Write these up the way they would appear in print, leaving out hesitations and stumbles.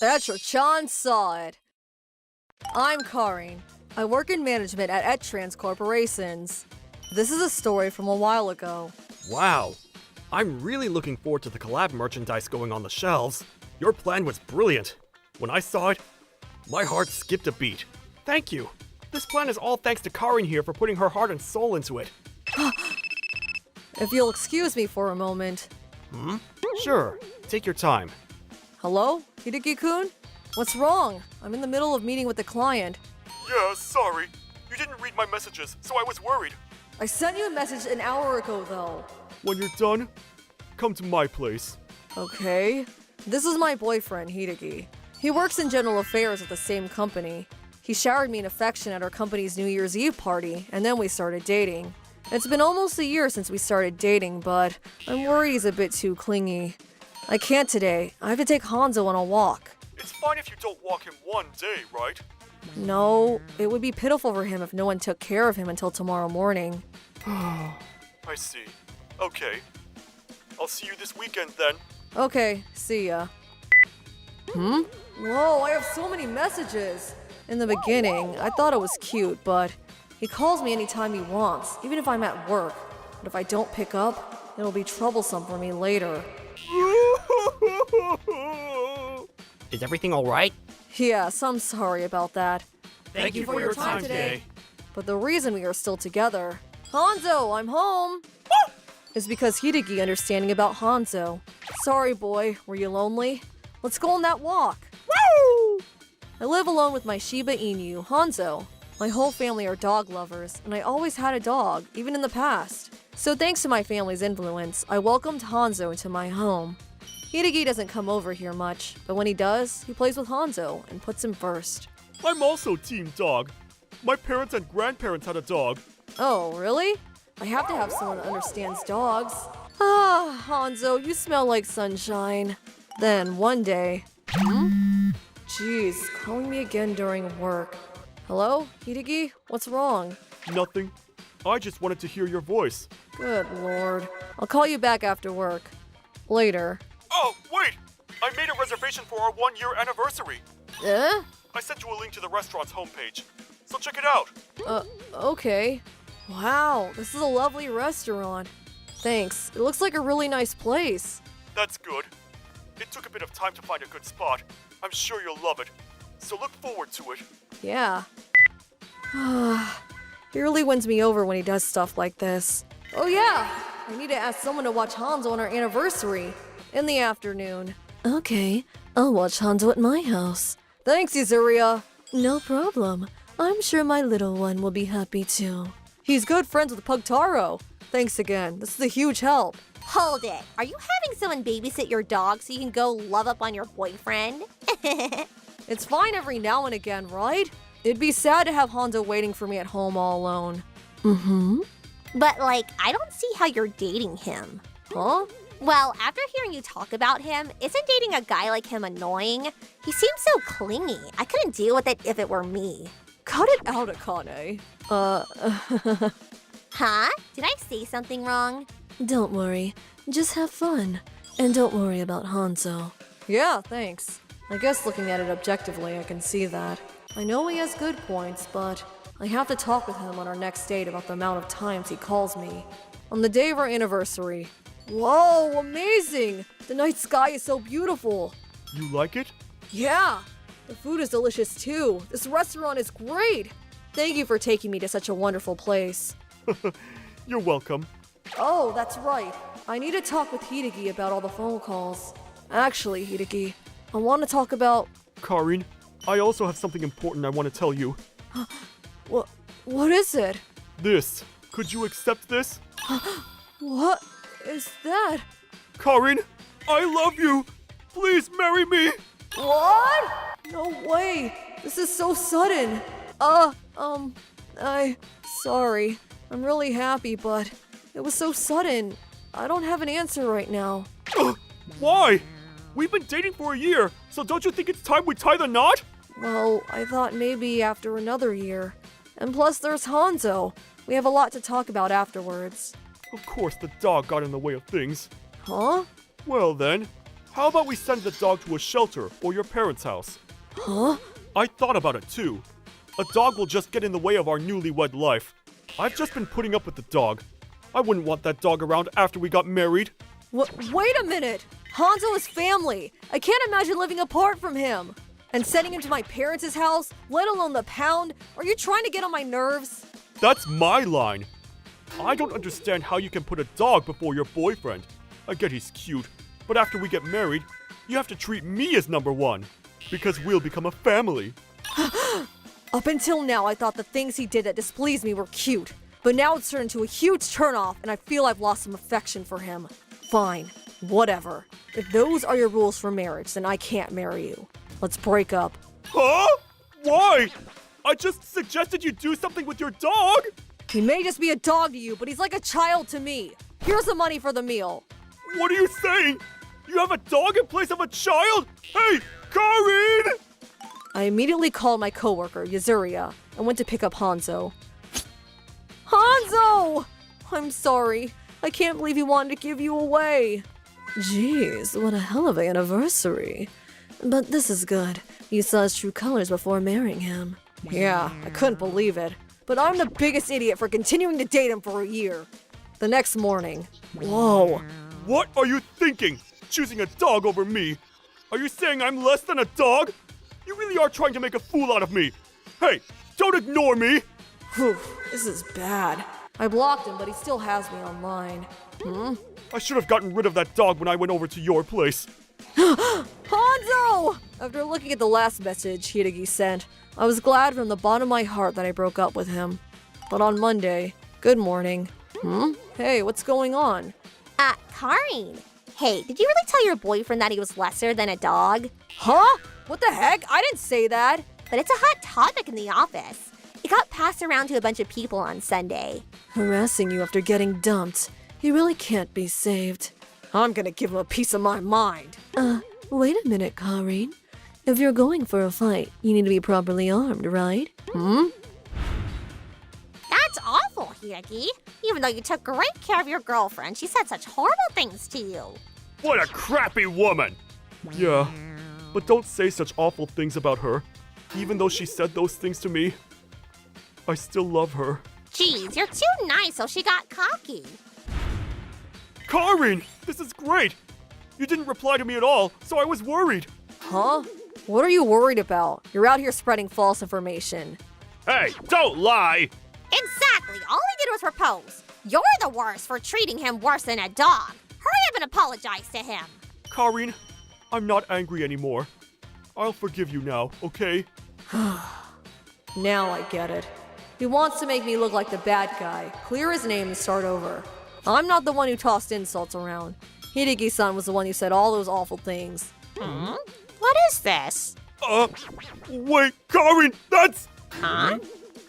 Etra-chan saw it. I'm Karin. I work in management at Etrans Corporations. This is a story from a while ago. Wow. I'm really looking forward to the collab merchandise going on the shelves. Your plan was brilliant. When I saw it, my heart skipped a beat. Thank you. This plan is all thanks to Karin here for putting her heart and soul into it. If you'll excuse me for a moment. Sure. Take your time. Hello, Hideki-kun? What's wrong? I'm in the middle of meeting with the client. Yeah, sorry. You didn't read my messages, so I was worried. I sent you a message an hour ago, though. When you're done, come to my place. Okay. This is my boyfriend, Hideki. He works in general affairs at the same company. He showered me in affection at our company's New Year's Eve party, and then we started dating. It's been almost a year since we started dating, but I'm worried he's a bit too clingy. I can't today. I have to take Hanzo on a walk. It's fine if you don't walk him one day, right? No, it would be pitiful for him if no one took care of him until tomorrow morning. I see. Okay. I'll see you this weekend then. Okay, see ya. Whoa, I have so many messages. In the beginning, I thought it was cute, but he calls me anytime he wants, even if I'm at work. But if I don't pick up, it'll be troublesome for me later. Is everything alright? Yes, I'm sorry about that. Thank you for your time today. But the reason we are still together, Hanzo, I'm home, is because Hideki understanding about Hanzo. Sorry, boy, were you lonely? Let's go on that walk. Woo! I live alone with my Shiba Inu, Hanzo. My whole family are dog lovers, and I always had a dog, even in the past. So thanks to my family's influence, I welcomed Hanzo into my home. Hideki doesn't come over here much, but when he does, he plays with Hanzo and puts him first. I'm also team dog. My parents and grandparents had a dog. Oh, really? I have to have someone that understands dogs. Ah, Hanzo, you smell like sunshine. Then, one day... Jeez, calling me again during work. Hello, Hideki? What's wrong? Nothing. I just wanted to hear your voice. Good lord. I'll call you back after work. Later. Oh, wait! I made a reservation for our 1-year anniversary. Eh? I sent you a link to the restaurant's homepage, so check it out. Okay. Wow, this is a lovely restaurant. Thanks. It looks like a really nice place. That's good. It took a bit of time to find a good spot. I'm sure you'll love it. So look forward to it. Yeah. He really wins me over when he does stuff like this. Oh yeah! I need to ask someone to watch Hanzo on our anniversary. In the afternoon. Okay, I'll watch Hanzo at my house. Thanks, Yuzuria. No problem. I'm sure my little one will be happy too. He's good friends with Pugtaro. Thanks again. This is a huge help. Hold it. Are you having someone babysit your dog so you can go love up on your boyfriend? It's fine every now and again, right? It'd be sad to have Hanzo waiting for me at home all alone. But, I don't see how you're dating him. Huh? Well, after hearing you talk about him, isn't dating a guy like him annoying? He seems so clingy. I couldn't deal with it if it were me. Cut it out, Akane. Huh? Did I say something wrong? Don't worry. Just have fun. And don't worry about Hanzo. Yeah, thanks. I guess looking at it objectively, I can see that. I know he has good points, but I have to talk with him on our next date about the amount of times he calls me. On the day of our anniversary. Whoa, amazing! The night sky is so beautiful. You like it? Yeah! The food is delicious too. This restaurant is great! Thank you for taking me to such a wonderful place. You're welcome. Oh, that's right. I need to talk with Hideki about all the phone calls. Actually, Hideki, I want to talk about... Karin, I also have something important I want to tell you. What is it? This. Could you accept this? What is that? Karin, I love you! Please marry me! What? No way. This is so sudden. Sorry. I'm really happy, but it was so sudden. I don't have an answer right now. Why? We've been dating for a year, so don't you think it's time we tie the knot? Well, I thought maybe after another year. And plus there's Hanzo. We have a lot to talk about afterwards. Of course the dog got in the way of things. Huh? Well then, How about we send the dog to a shelter or your parents' house? Huh? I thought about it too. A dog will just get in the way of our newlywed life. I've just been putting up with the dog. I wouldn't want that dog around after we got married. Wait a minute! Hanzo is family! I can't imagine living apart from him! And sending him to my parents' house, let alone the pound? Are you trying to get on my nerves? That's my line. I don't understand how you can put a dog before your boyfriend. I get he's cute, but after we get married, you have to treat me as number one. Because we'll become a family. Up until now, I thought the things he did that displeased me were cute. But now it's turned into a huge turnoff, and I feel I've lost some affection for him. Fine, whatever. If those are your rules for marriage, then I can't marry you. Let's break up. Huh? Why? I just suggested you do something with your dog. He may just be a dog to you, but he's like a child to me. Here's the money for the meal. What are you saying? You have a dog in place of a child? Hey, Karin! I immediately called my coworker, Yazuria, and went to pick up Hanzo. Hanzo! I'm sorry. I can't believe he wanted to give you away. Jeez, what a hell of an anniversary. But this is good. You saw his true colors before marrying him. Yeah, I couldn't believe it. But I'm the biggest idiot for continuing to date him for a year. The next morning. Whoa. What are you thinking? Choosing a dog over me? Are you saying I'm less than a dog? You really are trying to make a fool out of me. Hey, don't ignore me. Whew, this is bad. I blocked him, but he still has me online. I should have gotten rid of that dog when I went over to your place. Hanzo! After looking at the last message Hideki sent, I was glad from the bottom of my heart that I broke up with him. But on Monday, good morning. Hey, what's going on? Karin. Hey, did you really tell your boyfriend that he was lesser than a dog? Huh? What the heck? I didn't say that. But it's a hot topic in the office. It got passed around to a bunch of people on Sunday. Harassing you after getting dumped. He really can't be saved. I'm gonna give him a piece of my mind. Wait a minute, Karin. If you're going for a fight, you need to be properly armed, right? That's awful, Hideki. Even though you took great care of your girlfriend, she said such horrible things to you. What a crappy woman! Yeah, but don't say such awful things about her. Even though she said those things to me, I still love her. Jeez, you're too nice, so she got cocky. Karin, this is great! You didn't reply to me at all, so I was worried. Huh? What are you worried about? You're out here spreading false information. Hey, don't lie! Exactly. All I did was propose. You're the worst for treating him worse than a dog. Hurry up and apologize to him. Karin, I'm not angry anymore. I'll forgive you now, okay? Now I get it. He wants to make me look like the bad guy, clear his name and start over. I'm not the one who tossed insults around. Hideki-san was the one who said all those awful things. What is this? Wait, Karin, that's... Huh?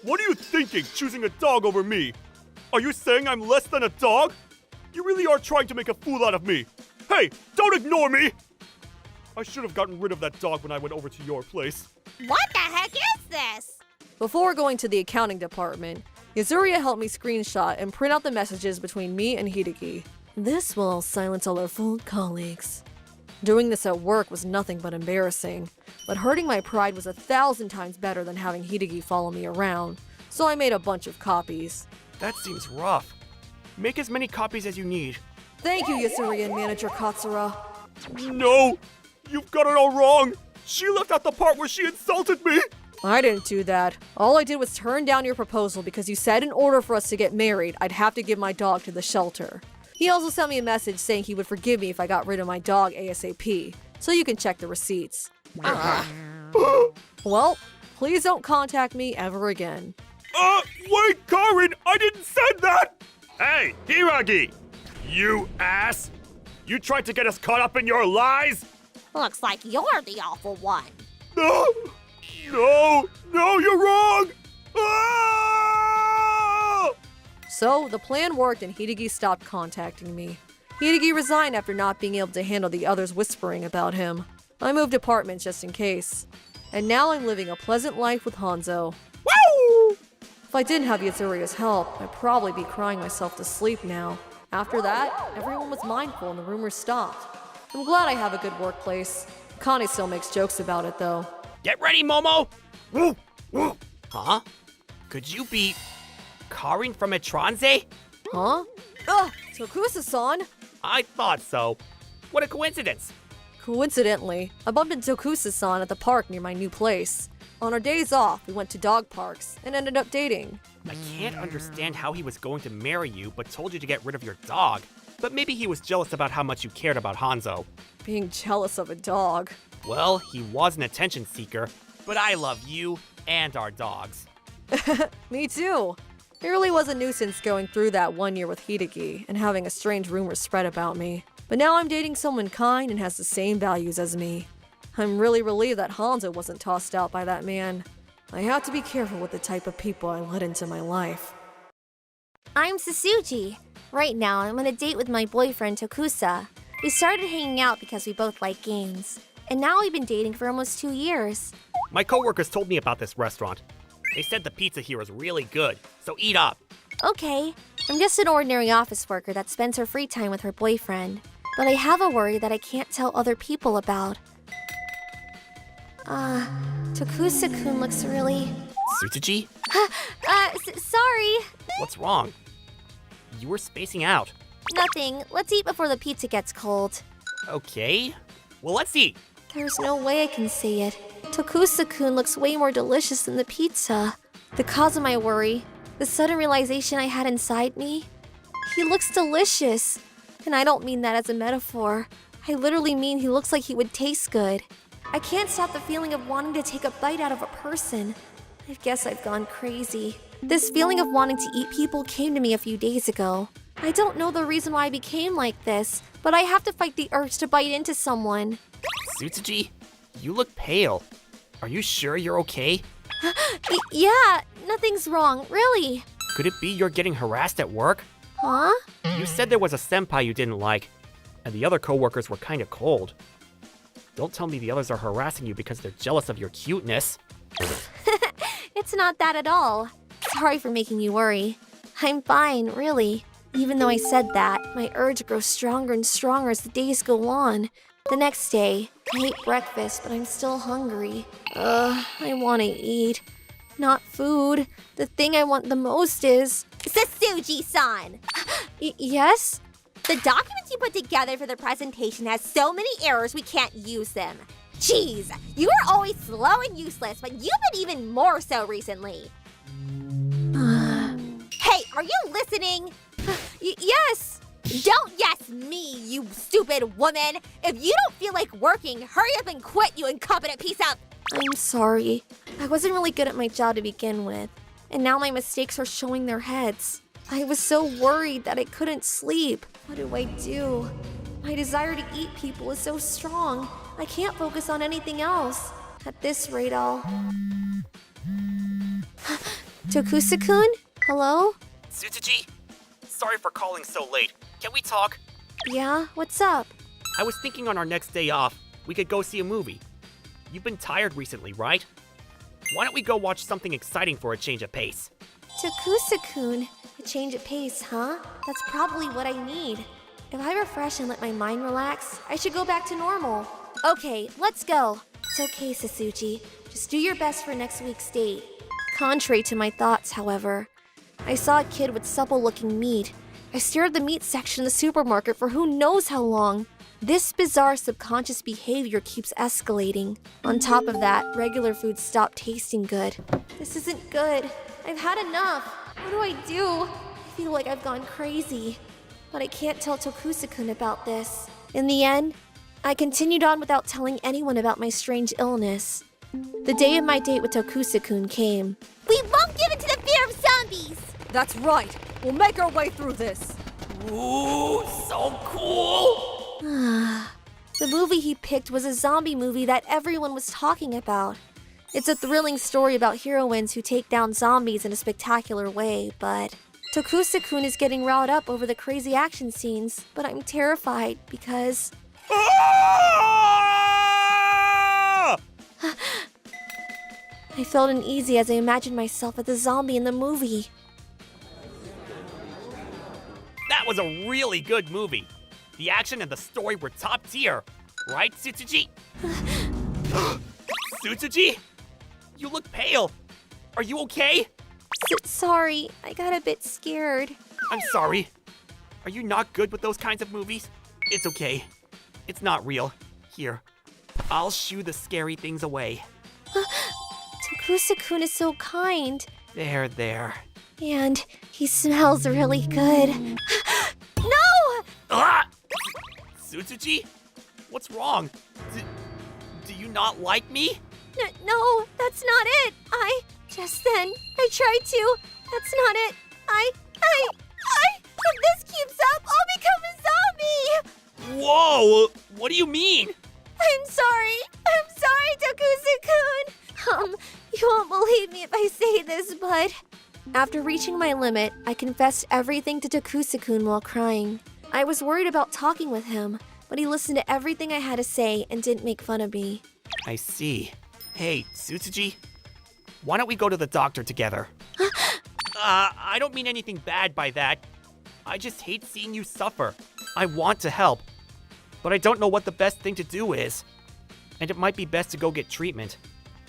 What are you thinking, choosing a dog over me? Are you saying I'm less than a dog? You really are trying to make a fool out of me. Hey, don't ignore me! I should have gotten rid of that dog when I went over to your place. What the heck is this? Before going to the accounting department, Yazuria helped me screenshot and print out the messages between me and Hideki. This will silence all our fooled colleagues. Doing this at work was nothing but embarrassing, but hurting my pride was 1,000 times better than having Hideki follow me around, so I made a bunch of copies. That seems rough. Make as many copies as you need. Thank you, Yazuria and Manager Katsura. No! You've got it all wrong! She left out the part where she insulted me! I didn't do that. All I did was turn down your proposal because you said in order for us to get married, I'd have to give my dog to the shelter. He also sent me a message saying he would forgive me if I got rid of my dog ASAP, so you can check the receipts. Well, please don't contact me ever again. Wait, Karin! I didn't say that! Hey, Hiragi! You ass! You tried to get us caught up in your lies? Looks like you're the awful one. No! No! No, you're wrong! Ah! So, the plan worked and Hideki stopped contacting me. Hideki resigned after not being able to handle the others whispering about him. I moved apartments just in case. And now I'm living a pleasant life with Hanzo. Woo! If I didn't have Yazuria's help, I'd probably be crying myself to sleep now. After that, everyone was mindful and the rumors stopped. I'm glad I have a good workplace. Connie still makes jokes about it, though. Get ready, Momo! Woo! Woo! Huh? Could you be Karin from Etranze? Huh? Ugh, Tokusa-san! I thought so. What a coincidence. Coincidentally, I bumped into Tokusa-san at the park near my new place. On our days off, we went to dog parks and ended up dating. I can't understand how he was going to marry you but told you to get rid of your dog. But maybe he was jealous about how much you cared about Hanzo. Being jealous of a dog. Well, he was an attention seeker, but I love you and our dogs. Me too. It really was a nuisance going through that 1 year with Hideki and having a strange rumor spread about me. But now I'm dating someone kind and has the same values as me. I'm really relieved that Hanzo wasn't tossed out by that man. I have to be careful with the type of people I let into my life. I'm Sasuji. Right now, I'm on a date with my boyfriend Tokusa. We started hanging out because we both like games. And now we've been dating for almost 2 years. My coworkers told me about this restaurant. They said the pizza here is really good, so eat up. Okay, I'm just an ordinary office worker that spends her free time with her boyfriend. But I have a worry that I can't tell other people about. Tokusa-kun looks really... Tsutsuji? Sorry. What's wrong? You were spacing out. Nothing. Let's eat before the pizza gets cold. Okay. Well, let's eat. There's no way I can say it. Tokusa-kun looks way more delicious than the pizza. The cause of my worry, the sudden realization I had inside me. He looks delicious. And I don't mean that as a metaphor. I literally mean he looks like he would taste good. I can't stop the feeling of wanting to take a bite out of a person. I guess I've gone crazy. This feeling of wanting to eat people came to me a few days ago. I don't know the reason why I became like this, but I have to fight the urge to bite into someone. Tsutsuji, you look pale. Are you sure you're okay? Yeah, nothing's wrong, really. Could it be you're getting harassed at work? Huh? You said there was a senpai you didn't like, and the other coworkers were kind of cold. Don't tell me the others are harassing you because they're jealous of your cuteness. It's not that at all. Sorry for making you worry. I'm fine, really. Even though I said that, my urge grows stronger and stronger as the days go on. The next day, I ate breakfast, but I'm still hungry. I want to eat. Not food. The thing I want the most is... Sasuji-san! Yes? The documents you put together for the presentation has so many errors we can't use them. Jeez, you are always slow and useless, but you've been even more so recently. Hey, are you listening? Yes! Don't yes me, you stupid woman! If you don't feel like working, hurry up and quit, you incompetent piece of... I'm sorry. I wasn't really good at my job to begin with, and now my mistakes are showing their heads. I was so worried that I couldn't sleep. What do I do? My desire to eat people is so strong. I can't focus on anything else. At this rate, I'll... Tokusa-kun? Hello? Tsutsuji? Sorry for calling so late. Can we talk? Yeah? What's up? I was thinking on our next day off, we could go see a movie. You've been tired recently, right? Why don't we go watch something exciting for a change of pace? Tokusa-kun, a change of pace, huh? That's probably what I need. If I refresh and let my mind relax, I should go back to normal. Okay, let's go. It's okay, Sasuji. Just do your best for next week's date. Contrary to my thoughts, however, I saw a kid with supple-looking meat. I stared at the meat section in the supermarket for who knows how long. This bizarre subconscious behavior keeps escalating. On top of that, regular food stopped tasting good. This isn't good. I've had enough. What do I do? I feel like I've gone crazy. But I can't tell Tokusa-kun about this. In the end, I continued on without telling anyone about my strange illness. The day of my date with Tokusa-kun came. We won't give in to the fear of zombies! That's right. We'll make our way through this. Ooh, so cool! The movie he picked was a zombie movie that everyone was talking about. It's a thrilling story about heroines who take down zombies in a spectacular way, but Tokusa-kun is getting riled up over the crazy action scenes, but I'm terrified because... I felt uneasy as I imagined myself as the zombie in the movie. That was a really good movie. The action and the story were top tier. Right, Tsutsuji? Tsutsuji? You look pale. Are you okay? Sorry, I got a bit scared. I'm sorry. Are you not good with those kinds of movies? It's okay. It's not real. Here, I'll shoo the scary things away. Tokusa-kun is so kind. There. And he smells really good. No! Ah! Tsutsuji? What's wrong? Do you not like me? No, that's not it. Just then, I tried to. That's not it. If this keeps up, I'll become a zombie! Whoa! What do you mean? I'm sorry, Tokusa-kun. You won't believe me if I say this, but... After reaching my limit, I confessed everything to Tokusa-kun while crying. I was worried about talking with him, but he listened to everything I had to say and didn't make fun of me. I see. Hey, Tsutsuji, why don't we go to the doctor together? I don't mean anything bad by that. I just hate seeing you suffer. I want to help, but I don't know what the best thing to do is. And it might be best to go get treatment.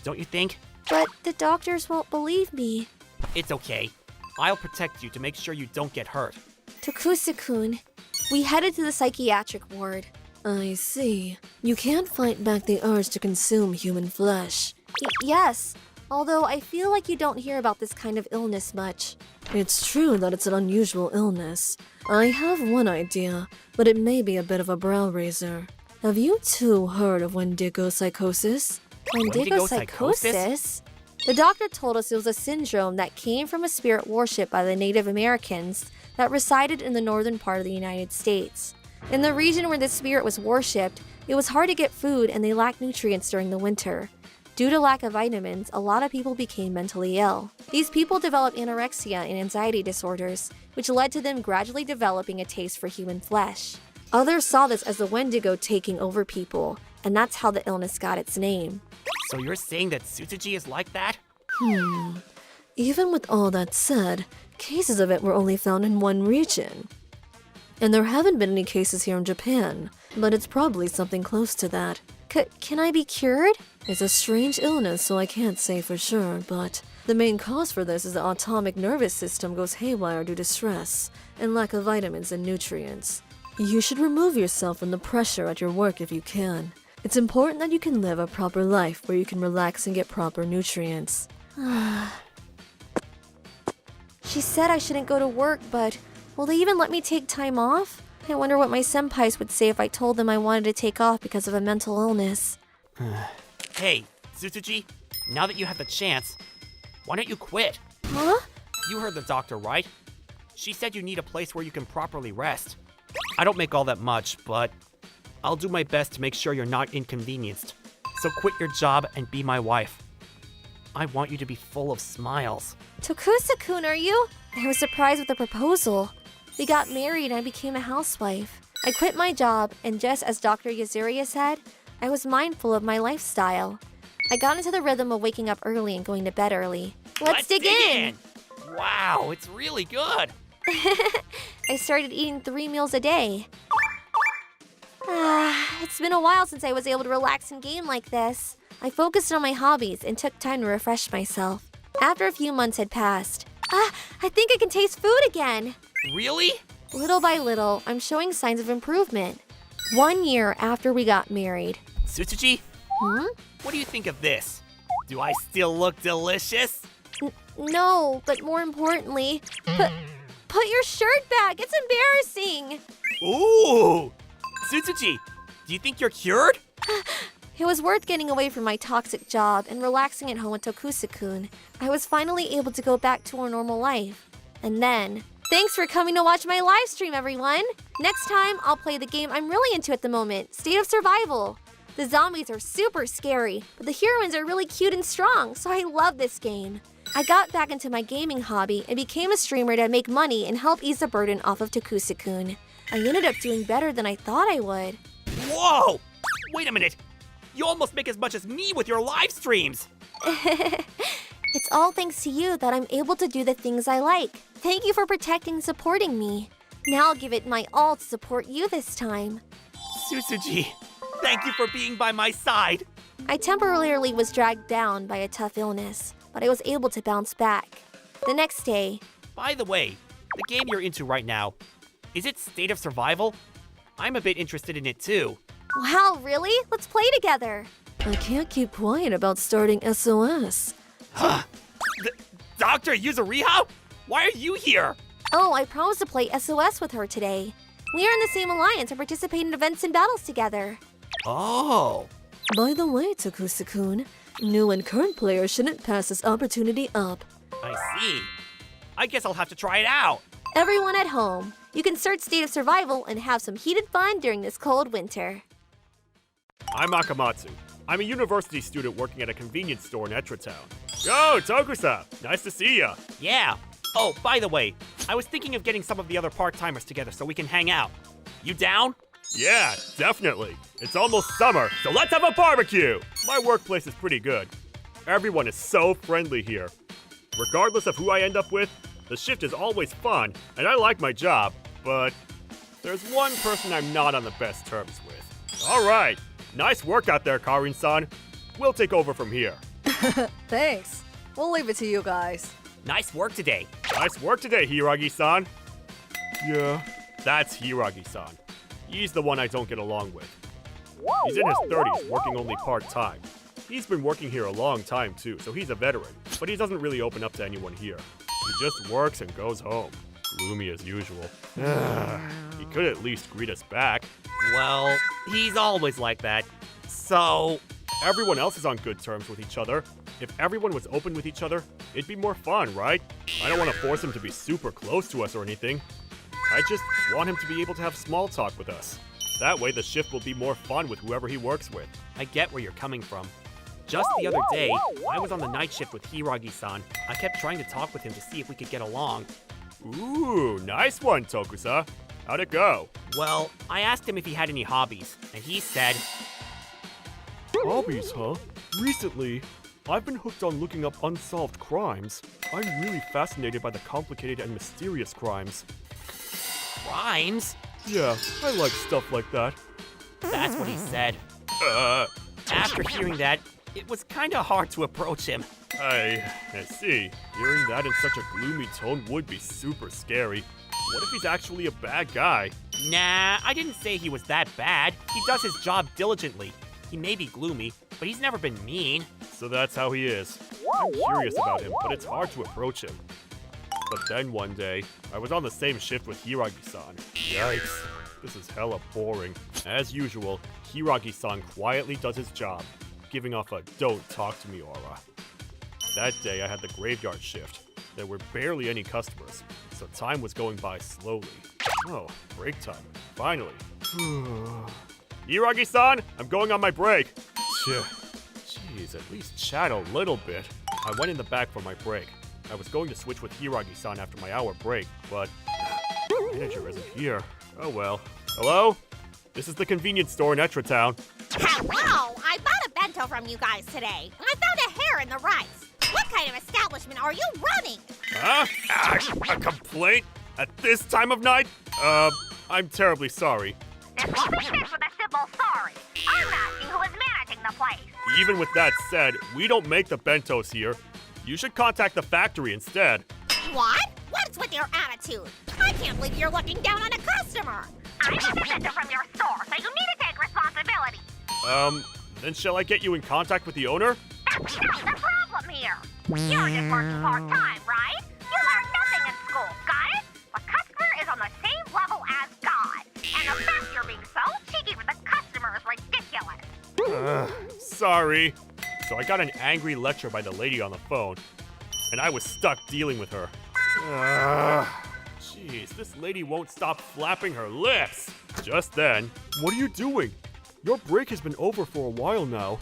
Don't you think? But the doctors won't believe me. It's okay. I'll protect you to make sure you don't get hurt. Tokusa-kun, we headed to the psychiatric ward. I see. You can't fight back the urge to consume human flesh. Yes, although I feel like you don't hear about this kind of illness much. It's true that it's an unusual illness. I have one idea, but it may be a bit of a brow raiser. Have you too heard of Wendigo psychosis? Wendigo psychosis? The doctor told us it was a syndrome that came from a spirit worship by the Native Americans that resided in the northern part of the United States. In the region where this spirit was worshipped, it was hard to get food and they lacked nutrients during the winter. Due to lack of vitamins, a lot of people became mentally ill. These people developed anorexia and anxiety disorders, which led to them gradually developing a taste for human flesh. Others saw this as the Wendigo taking over people, and that's how the illness got its name. So you're saying that Tsutsuji is like that? Even with all that said, cases of it were only found in one region. And there haven't been any cases here in Japan, but it's probably something close to that. Can I be cured? It's a strange illness, so I can't say for sure, but the main cause for this is the autonomic nervous system goes haywire due to stress and lack of vitamins and nutrients. You should remove yourself from the pressure at your work if you can. It's important that you can live a proper life where you can relax and get proper nutrients. She said I shouldn't go to work, but will they even let me take time off? I wonder what my senpais would say if I told them I wanted to take off because of a mental illness. Hey, Tsutsuji, now that you have the chance, why don't you quit? Huh? You heard the doctor, right? She said you need a place where you can properly rest. I don't make all that much, but I'll do my best to make sure you're not inconvenienced. So quit your job and be my wife. I want you to be full of smiles. Tokusa-kun, are you? I was surprised with the proposal. We got married and I became a housewife. I quit my job, and just as Dr. Yazuria said, I was mindful of my lifestyle. I got into the rhythm of waking up early and going to bed early. Let's dig in! Wow, it's really good! I started eating 3 meals a day. It's been a while since I was able to relax and game like this. I focused on my hobbies and took time to refresh myself. After a few months had passed, I think I can taste food again. Really? Little by little, I'm showing signs of improvement. 1 year after we got married. Tsutsuji? What do you think of this? Do I still look delicious? No, but more importantly, put your shirt back. It's embarrassing. Ooh! Tsutsuji, do you think you're cured? It was worth getting away from my toxic job and relaxing at home with Tokusa-kun. I was finally able to go back to our normal life. And then, thanks for coming to watch my live stream, everyone! Next time, I'll play the game I'm really into at the moment, State of Survival. The zombies are super scary, but the heroines are really cute and strong, so I love this game. I got back into my gaming hobby and became a streamer to make money and help ease the burden off of Tokusa-kun. I ended up doing better than I thought I would. Whoa! Wait a minute! You almost make as much as me with your live streams! It's all thanks to you that I'm able to do the things I like. Thank you for protecting and supporting me. Now I'll give it my all to support you this time. Tsutsuji, thank you for being by my side. I temporarily was dragged down by a tough illness, but I was able to bounce back. The next day, By the way, the game you're into right now, is it State of Survival? I'm a bit interested in it too. wow, really? Let's play together. I can't keep quiet about starting SOS. Dr. Yuzuriha? Why are you here? Oh, I promised to play SOS with her today. We are in the same alliance and participate in events and battles together. Oh. By the way, Tokusa-kun, new and current players shouldn't pass this opportunity up. I see. I guess I'll have to try it out. Everyone at home, you can search State of Survival and have some heated fun during this cold winter. I'm Akamatsu. I'm a university student working at a convenience store in Etra town. Yo, Tokusa! Nice to see ya! Yeah. Oh, by the way, I was thinking of getting some of the other part-timers together so we can hang out. You down? Yeah, definitely. It's almost summer, so let's have a barbecue! My workplace is pretty good. Everyone is so friendly here. Regardless of who I end up with, the shift is always fun, and I like my job, but there's one person I'm not on the best terms with. Alright, nice work out there, Karin-san. We'll take over from here. Thanks. We'll leave it to you guys. Nice work today. Nice work today, Hiragi-san. Yeah, that's Hiragi-san. He's the one I don't get along with. He's in his 30s, working only part-time. He's been working here a long time too, so he's a veteran, but he doesn't really open up to anyone here. He just works and goes home. Gloomy as usual. He could at least greet us back. Well, he's always like that. So, Everyone else is on good terms with each other. If everyone was open with each other, it'd be more fun, right? I don't want to force him to be super close to us or anything. I just want him to be able to have small talk with us. That way the shift will be more fun with whoever he works with. I get where you're coming from. Just the other day, I was on the night shift with Hiragi-san. I kept trying to talk with him to see if we could get along. Ooh, nice one, Tokusa. How'd it go? Well, I asked him if he had any hobbies, and he said, Hobbies, huh? Recently, I've been hooked on looking up unsolved crimes. I'm really fascinated by the complicated and mysterious crimes. "Crimes?" Yeah, I like stuff like that. That's what he said. After hearing that, it was kinda hard to approach him. I see. Hearing that in such a gloomy tone would be super scary. What if he's actually a bad guy? Nah, I didn't say he was that bad. He does his job diligently. He may be gloomy, but he's never been mean. So that's how he is. I'm curious about him, but it's hard to approach him. But then one day, I was on the same shift with Hiragi-san. Yikes. This is hella boring. As usual, Hiragi-san quietly does his job, giving off a "don't talk to me" aura. That day, I had the graveyard shift. There were barely any customers, so time was going by slowly. Oh, break time. Finally. Hiragi-san, I'm going on my break. Jeez, at least chat a little bit. I went in the back for my break. I was going to switch with Hiragi-san after my hour break, but the manager isn't here. Oh well. Hello? This is the convenience store in Etra town. Hello! I bought a bento from you guys today. I found a hair in the rice. What kind of establishment are you running? Huh? A complaint? At this time of night? I'm terribly sorry. This wasn't fit with a simple sorry. I'm asking who is managing the place. Even with that said, we don't make the bentos here. You should contact the factory instead. What? What's with your attitude? I can't believe you're looking down on a customer. I bought the bento from your store, so you need to take responsibility. Then shall I get you in contact with the owner? That's not the problem here. You're just working part-time, right? You learn nothing in school, got it? The customer is on the same level as God. And the fact you're being so cheeky with the customer is ridiculous. Sorry. So I got an angry lecture by the lady on the phone, and I was stuck dealing with her. Jeez, this lady won't stop flapping her lips. Just then, what are you doing? Your break has been over for a while now.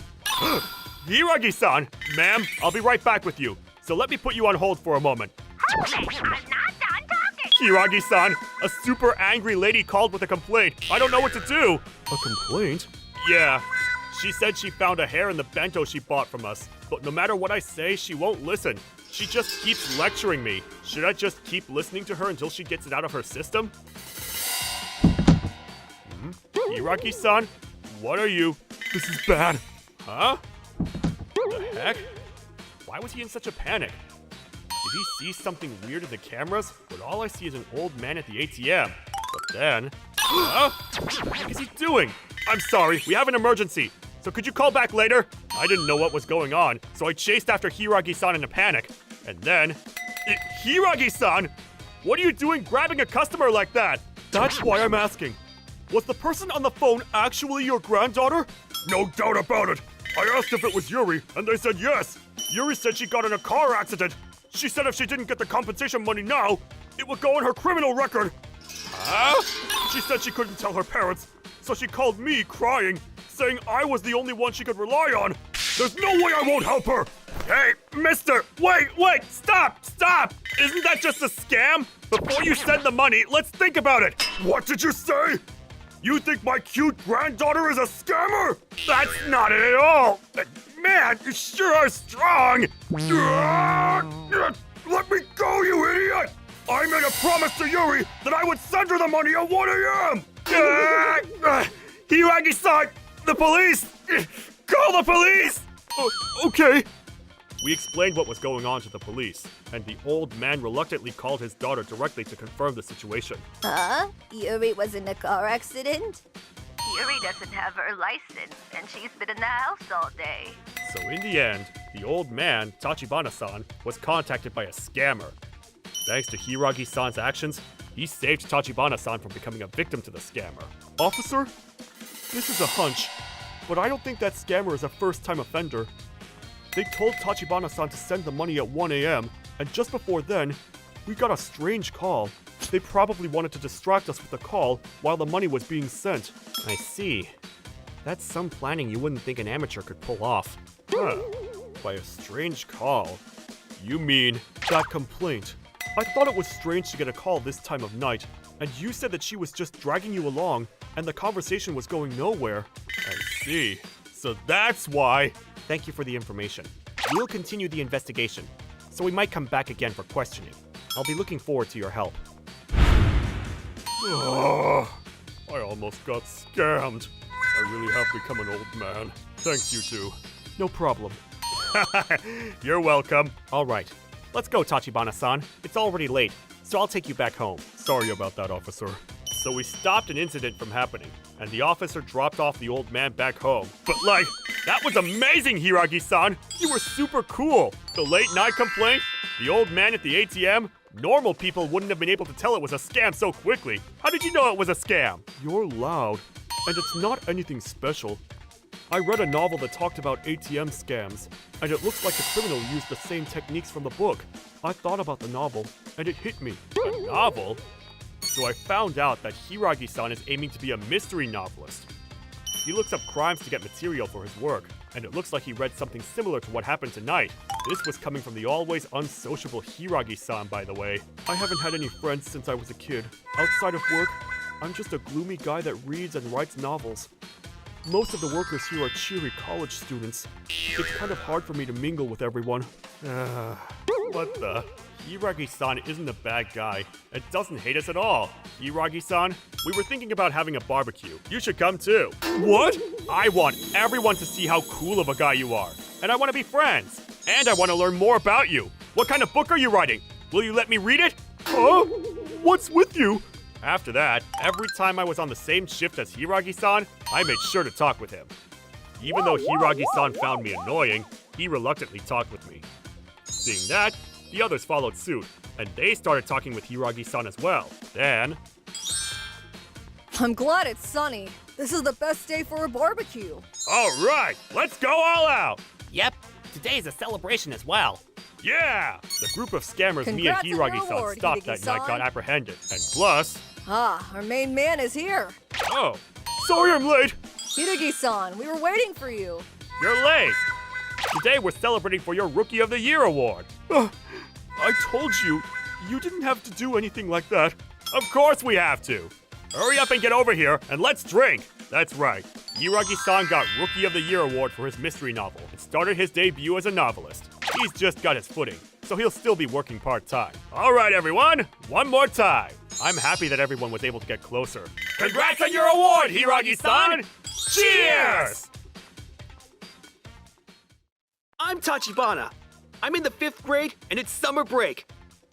Hiragi-san! Ma'am, I'll be right back with you. So let me put you on hold for a moment. Hold it! I'm not done talking! Hiragi-san, a super angry lady called with a complaint. I don't know what to do. A complaint? Yeah. She said she found a hair in the bento she bought from us, but no matter what I say, she won't listen. She just keeps lecturing me. Should I just keep listening to her until she gets it out of her system? Hiragi-san? What are you? This is bad. Huh? The heck? Why was he in such a panic? Did he see something weird in the cameras? But all I see is an old man at the ATM. But then... Huh? What is he doing? I'm sorry, we have an emergency. So could you call back later? I didn't know what was going on, so I chased after Hiragi-san in a panic. And then... Hiragi-san! What are you doing grabbing a customer like that? That's why I'm asking. Was the person on the phone actually your granddaughter? No doubt about it. I asked if it was Yuri, and they said yes. Yuri said she got in a car accident. She said if she didn't get the compensation money now, it would go on her criminal record. Huh? She said she couldn't tell her parents, so she called me crying, saying I was the only one she could rely on. There's no way I won't help her. Hey, mister, wait, stop! Isn't that just a scam? Before you send the money, let's think about it. What did you say? You think my cute granddaughter is a scammer? That's not it at all. Man, you sure are strong. Let me go, you idiot! I made a promise to Yuri that I would send her the money at 1 a.m. Hiragi-san, the police! Call the police! Okay. We explained what was going on to the police, and the old man reluctantly called his daughter directly to confirm the situation. Huh? Yuri was in a car accident? Yuri doesn't have her license, and she's been in the house all day. So in the end, the old man, Tachibana-san, was contacted by a scammer. Thanks to Hiragi-san's actions, he saved Tachibana-san from becoming a victim to the scammer. Officer, this is a hunch, but I don't think that scammer is a first-time offender. They told Tachibana-san to send the money at 1 a.m., and just before then, we got a strange call. They probably wanted to distract us with the call while the money was being sent. I see. That's some planning you wouldn't think an amateur could pull off. Huh. By a strange call. You mean that complaint? I thought it was strange to get a call this time of night, and you said that she was just dragging you along, and the conversation was going nowhere. I see. So that's why. Thank you for the information. We'll continue the investigation, so we might come back again for questioning. I'll be looking forward to your help. I almost got scammed. I really have become an old man. Thanks, you two. No problem. You're welcome. All right. Let's go, Tachibana-san. It's already late, so I'll take you back home. Sorry about that, officer. So we stopped an incident from happening, and the officer dropped off the old man back home. But that was amazing, Hiragi-san! You were super cool! The late night complaint, the old man at the ATM, normal people wouldn't have been able to tell it was a scam so quickly. How did you know it was a scam? You're loud, and it's not anything special. I read a novel that talked about ATM scams, and it looks like the criminal used the same techniques from the book. I thought about the novel, and it hit me. A novel? So I found out that Hiragi-san is aiming to be a mystery novelist. He looks up crimes to get material for his work, and it looks like he read something similar to what happened tonight. This was coming from the always unsociable Hiragi-san, by the way. I haven't had any friends since I was a kid. Outside of work, I'm just a gloomy guy that reads and writes novels. Most of the workers here are cheery college students. It's kind of hard for me to mingle with everyone. What the? Hiragi-san isn't a bad guy and doesn't hate us at all. Hiragi-san, we were thinking about having a barbecue. You should come too. What? I want everyone to see how cool of a guy you are. And I want to be friends. And I want to learn more about you. What kind of book are you writing? Will you let me read it? Huh? What's with you? After that, every time I was on the same shift as Hiragi-san, I made sure to talk with him. Even though Hiragi-san found me annoying, he reluctantly talked with me. Seeing that, the others followed suit, and they started talking with Hiragi-san as well. Then... I'm glad it's sunny. This is the best day for a barbecue. Alright, let's go all out! Yep, today's a celebration as well. Yeah! The group of scammers Congrats me and on your Hiragi-san award, stopped that night Hideki-san. got apprehended. And plus... Our main man is here. Oh, sorry I'm late! Hideki-san, we were waiting for you. You're late! Today we're celebrating for your Rookie of the Year award. I told you, you didn't have to do anything like that. Of course we have to. Hurry up and get over here, and let's drink. That's right. Hiragi-san got Rookie of the Year award for his mystery novel and started his debut as a novelist. He's just got his footing. so he'll still be working part-time. All right, everyone, one more time. I'm happy that everyone was able to get closer. Congrats on your award, Hiragi-san! Cheers! I'm Tachibana. I'm in the 5th grade, and it's summer break.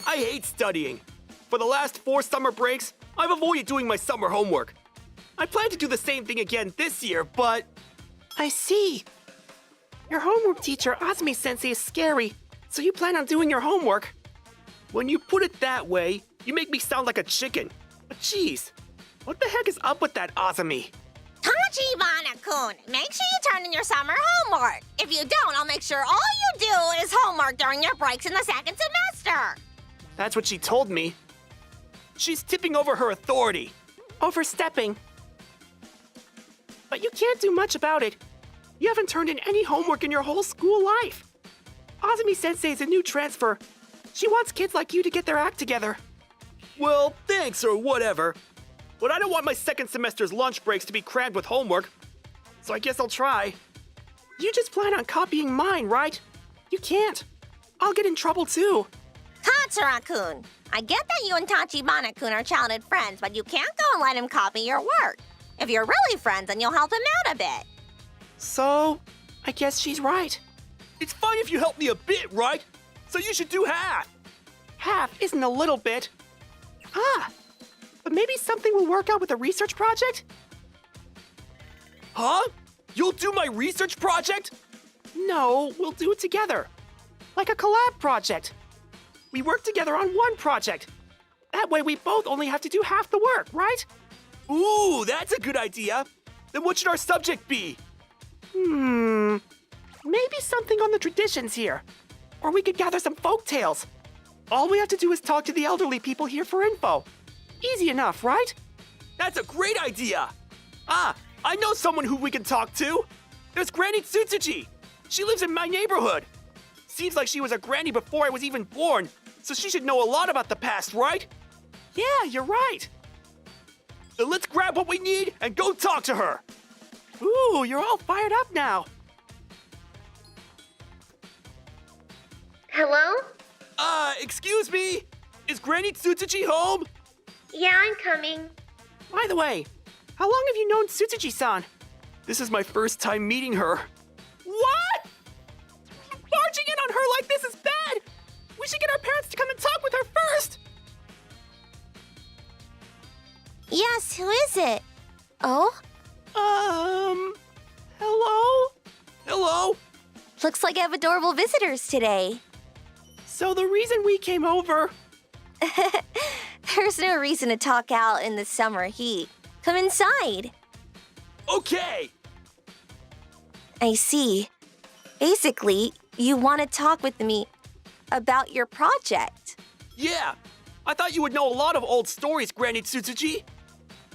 I hate studying. For the last 4 summer breaks, I've avoided doing my summer homework. I plan to do the same thing again this year, but... I see. Your homework teacher, Azumi-sensei, is scary, so you plan on doing your homework. When you put it that way, you make me sound like a chicken. But jeez, what the heck is up with that Azumi? Tachibana-kun, make sure you turn in your summer homework. If you don't, I'll make sure all you do is homework during your breaks in the 2nd semester. That's what she told me. She's tipping over her authority. Overstepping. But you can't do much about it. You haven't turned in any homework in your whole school life. Azumi-sensei is a new transfer. She wants kids like you to get their act together. Well, thanks or whatever. But I don't want my 2nd semester's lunch breaks to be crammed with homework. So I guess I'll try. You just plan on copying mine, right? You can't. I'll get in trouble too. Katsura-kun, I get that you and Tachibana-kun are childhood friends, but you can't go and let him copy your work. If you're really friends, then you'll help him out a bit. So, I guess she's right. It's fine if you help me a bit, right? So you should do half. Half isn't a little bit. But maybe something will work out with a research project? Huh? You'll do my research project? No, we'll do it together. Like a collab project. We work together on one project. That way we both only have to do half the work, right? Ooh, that's a good idea. Then what should our subject be? Maybe something on the traditions here. Or we could gather some folk tales. All we have to do is talk to the elderly people here for info. Easy enough, right? That's a great idea! I know someone who we can talk to. There's Granny Tsutsuji. She lives in my neighborhood. Seems like she was a granny before I was even born, so she should know a lot about the past, right? Yeah, you're right. Then let's grab what we need and go talk to her. Ooh, you're all fired up now. Hello? Excuse me? Is Granny Tsutsuji home? Yeah, I'm coming. By the way, how long have you known Tsutsuji-san? This is my first time meeting her. What? Barging in on her like this is bad! We should get our parents to come and talk with her first! Yes, who is it? Oh? Hello? Hello? Looks like I have adorable visitors today. So the reason we came over... There's no reason to talk out in the summer heat. Come inside. Okay! I see. Basically, you want to talk with me about your project. Yeah, I thought you would know a lot of old stories, Granny Tsutsuji.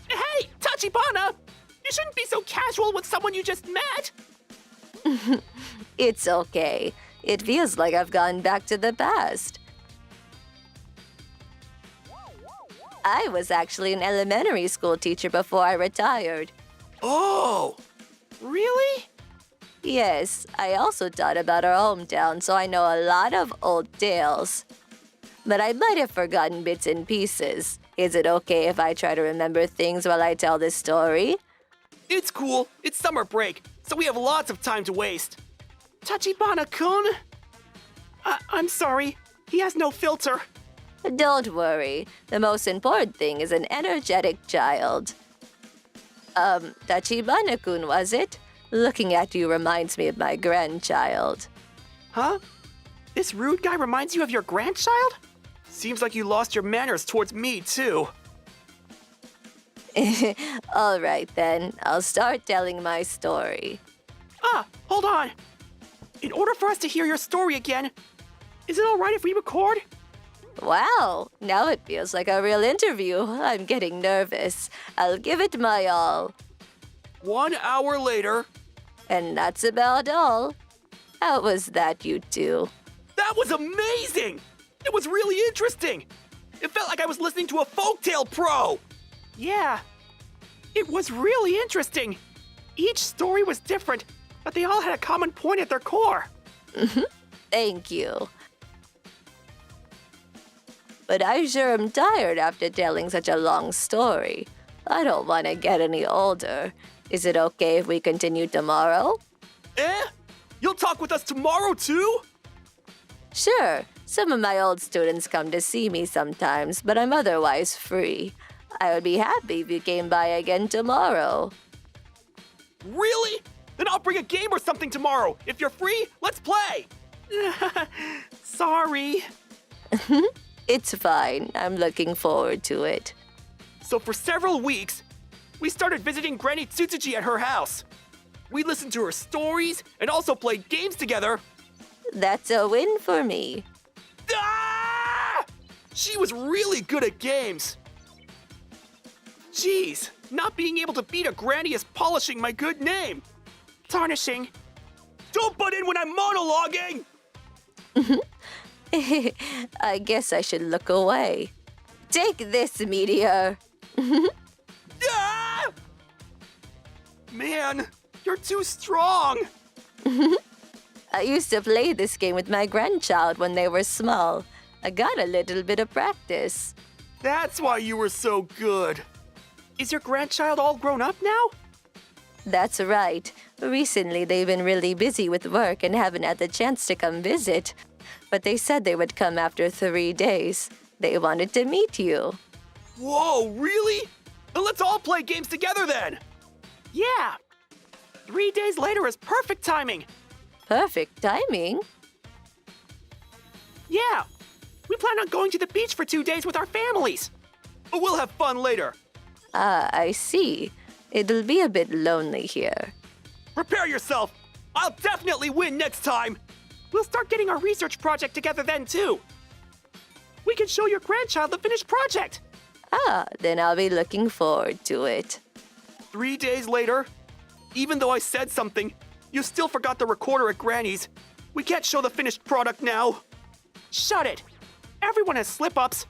Hey, Tachibana! You shouldn't be so casual with someone you just met! It's okay. It feels like I've gone back to the past. I was actually an elementary school teacher before I retired. Oh, really? Yes, I also taught about our hometown, so I know a lot of old tales. But I might have forgotten bits and pieces. Is it okay if I try to remember things while I tell this story? It's cool. It's summer break, so we have lots of time to waste. Tachibana-kun? I'm sorry. He has no filter. Don't worry. The most important thing is an energetic child. Tachibana-kun, was it? Looking at you reminds me of my grandchild. Huh? This rude guy reminds you of your grandchild? Seems like you lost your manners towards me, too. All right, then. I'll start telling my story. Hold on. In order for us to hear your story again, is it all right if we record? Wow, now it feels like a real interview. I'm getting nervous. I'll give it my all. 1 hour later. And that's about all. How was that, you two? That was amazing! It was really interesting! It felt like I was listening to a folktale pro! Yeah, it was really interesting. Each story was different, but they all had a common point at their core. Thank you. but I sure am tired after telling such a long story. I don't want to get any older. Is it okay if we continue tomorrow? Eh? You'll talk with us tomorrow too? Sure. Some of my old students come to see me sometimes, but I'm otherwise free. I would be happy if you came by again tomorrow. Really? Then I'll bring a game or something tomorrow. If you're free, let's play. Sorry. It's fine. I'm looking forward to it. So for several weeks, we started visiting Granny Tsutsuji at her house. We listened to her stories and also played games together. That's a win for me. Ah! She was really good at games. Jeez, not being able to beat a granny is polishing my good name. Tarnishing. Don't butt in when I'm monologuing! I guess I should look away. Take this, Meteor. Ah! Man, you're too strong. I used to play this game with my grandchild when they were small. I got a little bit of practice. That's why you were so good. Is your grandchild all grown up now? That's right. Recently, they've been really busy with work and haven't had the chance to come visit. But they said they would come after 3 days. They wanted to meet you. Whoa, really? Then let's all play games together then. Yeah. 3 days later is perfect timing. Perfect timing. Yeah. We plan on going to the beach for 2 days with our families. But we'll have fun later. Ah, I see. It'll be a bit lonely here. Prepare yourself. I'll definitely win next time. We'll start getting our research project together then, too. We can show your grandchild the finished project. Ah, then I'll be looking forward to it. 3 days later, even though I said something, you still forgot the recorder at Granny's. We can't show the finished product now. Shut it. Everyone has slip-ups.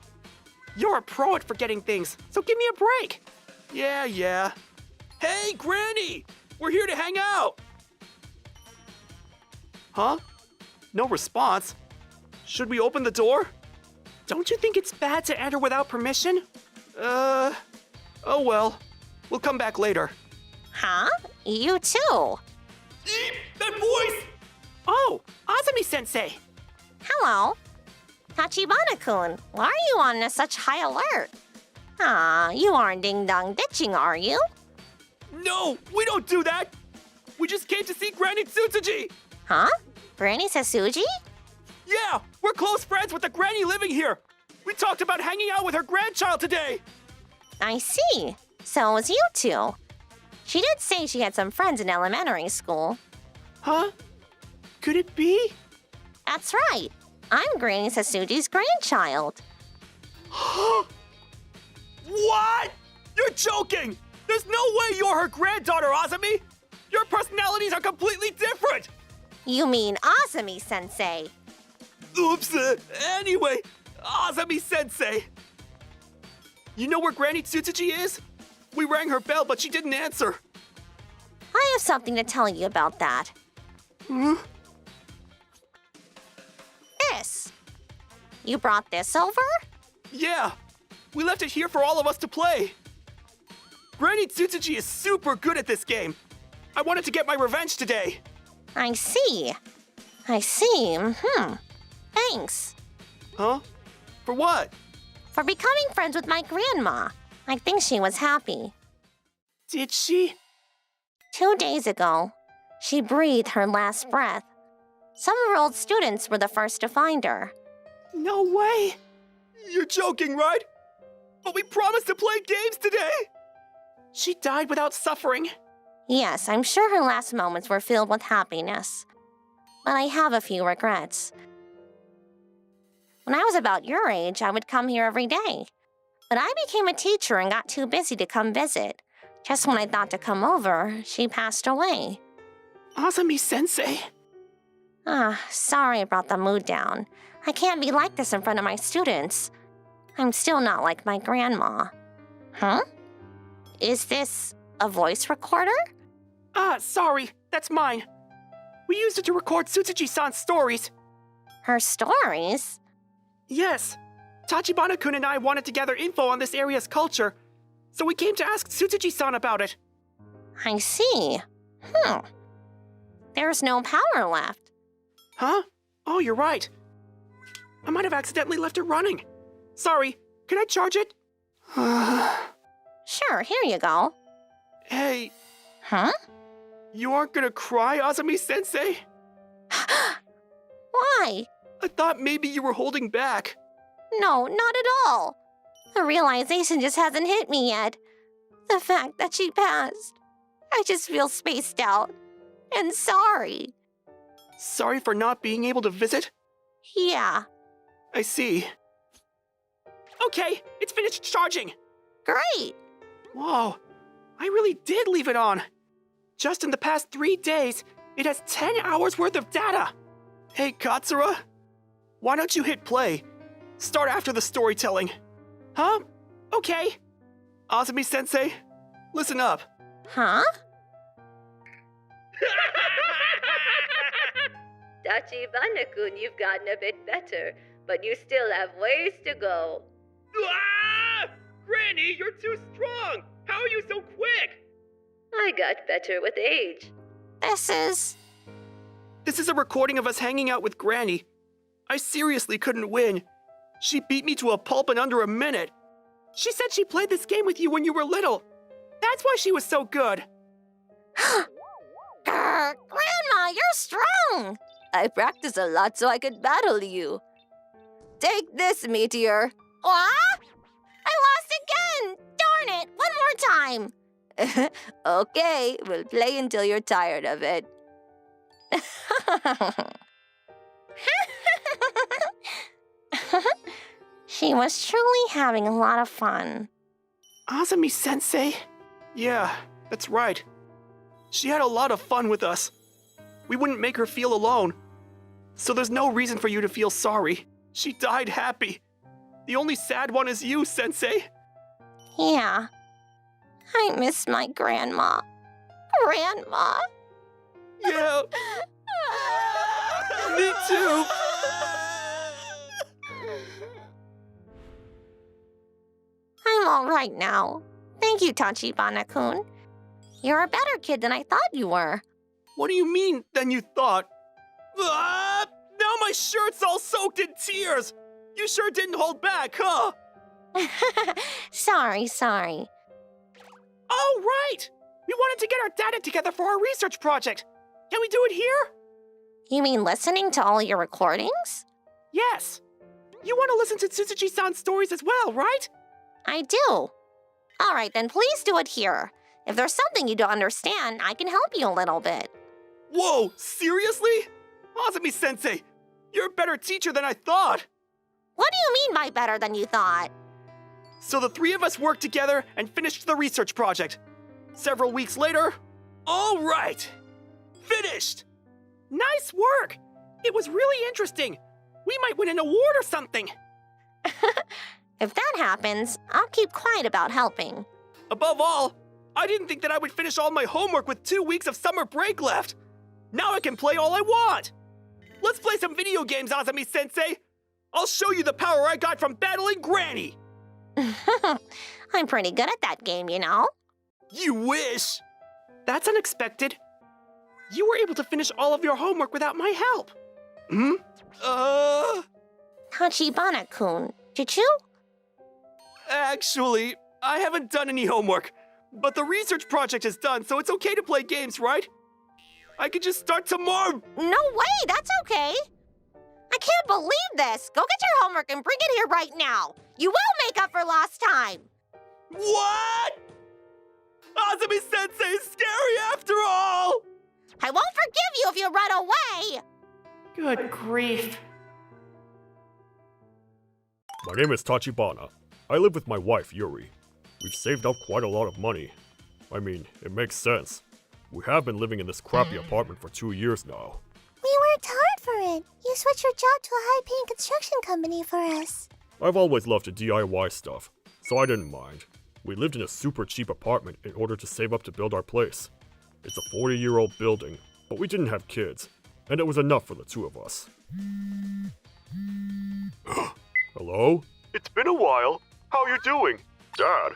You're a pro at forgetting things, so give me a break. Yeah. Hey, Granny! We're here to hang out! Huh? No response. Should we open the door? Don't you think it's bad to enter without permission? Oh well. We'll come back later. Huh? You too. Eep! That voice! Oh, Azumi-sensei. Hello. Tachibana-kun, why are you on such high alert? Ah, you aren't ding-dong ditching, are you? No, we don't do that! We just came to see Granny Tsutsuji! Huh? Granny Sasuji? Yeah, we're close friends with the granny living here! We talked about hanging out with her grandchild today! I see. So it's you two. She did say she had some friends in elementary school. Huh? Could it be? That's right. I'm Granny Sasuji's grandchild. What? You're joking! There's no way you're her granddaughter, Azumi! Your personalities are completely different! You mean Azumi-sensei. Oops, anyway, Azumi-sensei. You know where Granny Tsutsuji is? We rang her bell, but she didn't answer. I have something to tell you about that. This. You brought this over? Yeah, we left it here for all of us to play. Granny Tsutsuji is super good at this game. I wanted to get my revenge today. I see. Thanks. Huh? For what? For becoming friends with my grandma. I think she was happy. Did she? 2 days ago, she breathed her last breath. Some of her old students were the first to find her. No way. You're joking, right? But we promised to play games today! She died without suffering. Yes, I'm sure her last moments were filled with happiness. But I have a few regrets. When I was about your age, I would come here every day. But I became a teacher and got too busy to come visit. Just when I thought to come over, she passed away. Azumi-sensei. Sorry I brought the mood down. I can't be like this in front of my students. I'm still not like my grandma. Huh? Is this a voice recorder? Sorry, that's mine. We used it to record Tsutsuji-san's stories. Her stories? Yes. Tachibana-kun and I wanted to gather info on this area's culture, so we came to ask Tsutsuji-san about it. I see. There's no power left. Huh? Oh, you're right. I might have accidentally left it running. Sorry, can I charge it? Sure, here you go. Hey, Huh? you aren't gonna cry, Azumi-sensei? Why? I thought maybe you were holding back. No, not at all. The realization just hasn't hit me yet. The fact that she passed. I just feel spaced out. And sorry. Sorry for not being able to visit? Yeah, I see. Okay, it's finished charging. great. Whoa, I really did leave it on. Just in the past 3 days, it has 10 hours worth of data. Hey, Katsura, why don't you hit play? Start after the storytelling. Huh? Okay. Azumi-sensei, listen up. Huh? Tachibana-kun, you've gotten a bit better, but you still have ways to go. Ah! Granny, you're too strong! How are you so quick? I got better with age. This is... This is a recording of us hanging out with Granny. I seriously couldn't win. She beat me to a pulp in under a minute. She said she played this game with you when you were little. That's why she was so good. Grandma, you're strong! I practiced a lot so I could battle you. Take this, Meteor. What? I lost again! Darn it! One more time! Okay, we'll play until you're tired of it. She was truly having a lot of fun. Azumi-sensei? Yeah, that's right. She had a lot of fun with us. We wouldn't make her feel alone. So there's no reason for you to feel sorry. She died happy. The only sad one is you, Sensei. Yeah. I miss my grandma. Grandma. Yeah, me too. I'm all right now. Thank you, Tachibana-kun. You're a better kid than I thought you were. What do you mean, than you thought? Ah, now my shirt's all soaked in tears. You sure didn't hold back, huh? Sorry. Oh, right! We wanted to get our data together for our research project. Can we do it here? You mean listening to all your recordings? Yes. You want to listen to Tsutsuji-san's stories as well, right? I do. All right, then please do it here. If there's something you don't understand, I can help you a little bit. Whoa, seriously? Azumi-sensei, you're a better teacher than I thought. What do you mean by better than you thought? So the 3 of us worked together and finished the research project. Several weeks later, all right, finished. Nice work. It was really interesting. We might win an award or something. If that happens, I'll keep quiet about helping. Above all, I didn't think that I would finish all my homework with 2 weeks of summer break left. Now I can play all I want. Let's play some video games, Azumi-sensei. I'll show you the power I got from battling Granny. I'm pretty good at that game, you know? You wish. That's unexpected. You were able to finish all of your homework without my help. Tachibana-kun, did you? Actually, I haven't done any homework. But the research project is done, so it's okay to play games, right? I could just start tomorrow. No way, that's okay. I can't believe this. Go get your homework and bring it here right now. You will make up for lost time. What? Azumi-sensei is scary after all! I won't forgive you if you run away. Good grief. My name is Tachibana. I live with my wife, Yuri. We've saved up quite a lot of money. I mean, it makes sense. We have been living in this crappy apartment for 2 years now. We worked hard for it. You switched your job to a high-paying construction company for us. I've always loved to DIY stuff, so I didn't mind. We lived in a super cheap apartment in order to save up to build our place. It's a 40-year-old building, but we didn't have kids, and it was enough for the 2 of us. Hello? It's been a while. How are you doing? Dad,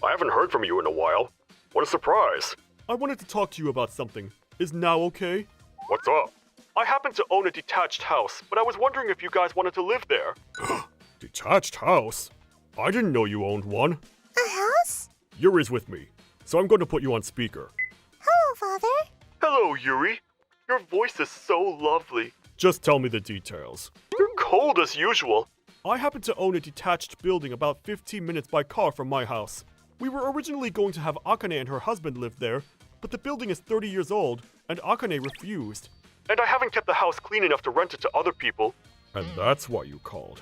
I haven't heard from you in a while. What a surprise. I wanted to talk to you about something. Is now okay? What's up? I happen to own a detached house, but I was wondering if you guys wanted to live there. Detached house? I didn't know you owned one. A house? Yuri's with me, so I'm going to put you on speaker. Hello, Father. Hello, Yuri. Your voice is so lovely. Just tell me the details. You're cold as usual. I happen to own a detached building about 15 minutes by car from my house. We were originally going to have Akane and her husband live there, but the building is 30 years old, and Akane refused. And I haven't kept the house clean enough to rent it to other people. And that's why you called.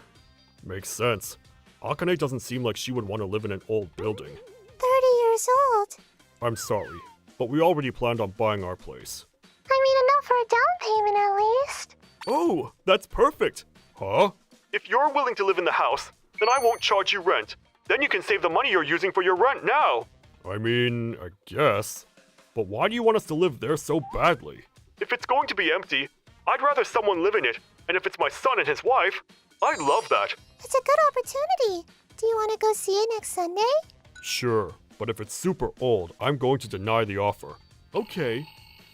Makes sense. Akane doesn't seem like she would want to live in an old building. 30 years old. I'm sorry, but we already planned on buying our place. I mean, enough for a down payment at least. Oh, that's perfect. Huh? If you're willing to live in the house, then I won't charge you rent. Then you can save the money you're using for your rent now. I mean, I guess. But why do you want us to live there so badly? If it's going to be empty, I'd rather someone live in it. And if it's my son and his wife, I'd love that. It's a good opportunity. Do you want to go see it next Sunday? Sure, but if it's super old, I'm going to deny the offer. Okay.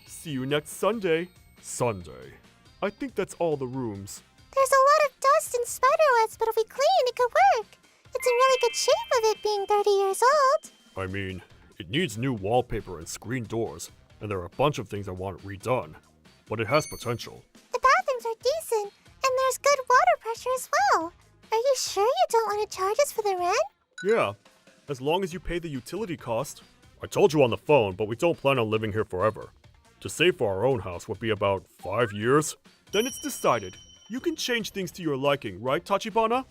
See you next Sunday. Sunday. I think that's all the rooms. There's a lot of dust and spider webs, but if we clean, it could work. It's in really good shape of it being 30 years old. I mean, it needs new wallpaper and screen doors, and there are a bunch of things I want redone. But it has potential. The bathrooms are decent, and there's good water pressure as well. Are you sure you don't want to charge us for the rent? Yeah, as long as you pay the utility cost. I told you on the phone, but we don't plan on living here forever. To save for our own house would be about 5 years. Then it's decided. You can change things to your liking, right, Tachibana?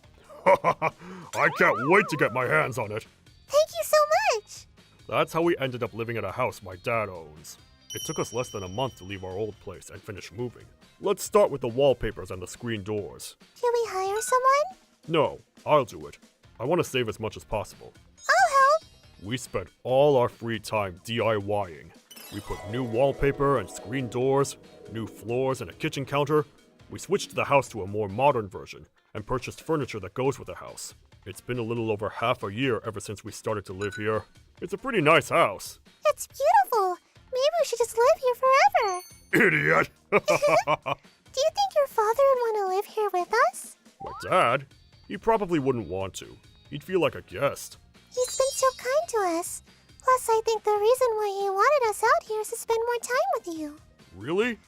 I can't wait to get my hands on it. Thank you so much. That's how we ended up living at a house my dad owns. It took us less than a month to leave our old place and finish moving. Let's start with the wallpapers and the screen doors. Can we hire someone? No, I'll do it. I want to save as much as possible. I'll help. We spent all our free time DIYing. We put new wallpaper and screen doors, new floors and a kitchen counter. We switched the house to a more modern version and purchased furniture that goes with the house. It's been a little over half a year ever since we started to live here. It's a pretty nice house. It's beautiful. Maybe we should just live here forever. Idiot! Do you think your father would want to live here with us? My dad? He probably wouldn't want to. He'd feel like a guest. He's been so kind to us. Plus, I think the reason why he wanted us out here is to spend more time with you. Really?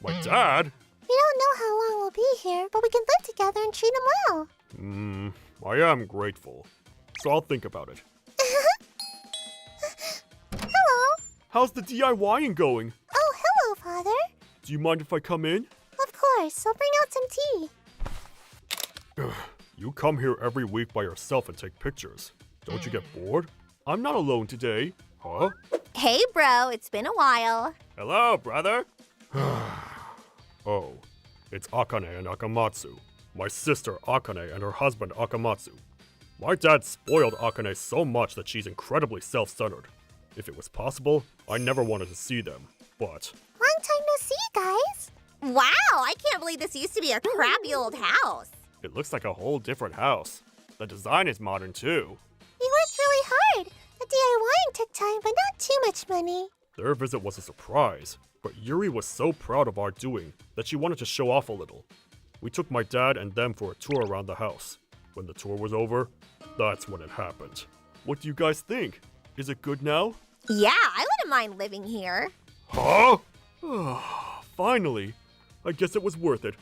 My dad? We don't know how long we'll be here, but we can live together and treat him well. I am grateful. So I'll think about it. Hello. How's the DIYing going? Oh, hello, Father. Do you mind if I come in? Of course, I'll bring out some tea. You come here every week by yourself and take pictures. Don't you get bored? I'm not alone today. Huh? Hey, bro, it's been a while. Hello, brother. Oh, it's Akane and Akamatsu. My sister Akane and her husband Akamatsu. My dad spoiled Akane so much that she's incredibly self-centered. If it was possible, I never wanted to see them, but... Long time no see, guys. Wow, I can't believe this used to be a crappy old house. It looks like a whole different house. The design is modern too. We worked really hard. The DIYing took time, but not too much money. Their visit was a surprise, but Yuri was so proud of our doing that she wanted to show off a little. We took my dad and them for a tour around the house. When the tour was over, that's when it happened. What do you guys think? Is it good now? Yeah, I wouldn't mind living here. Huh? Finally. I guess it was worth it.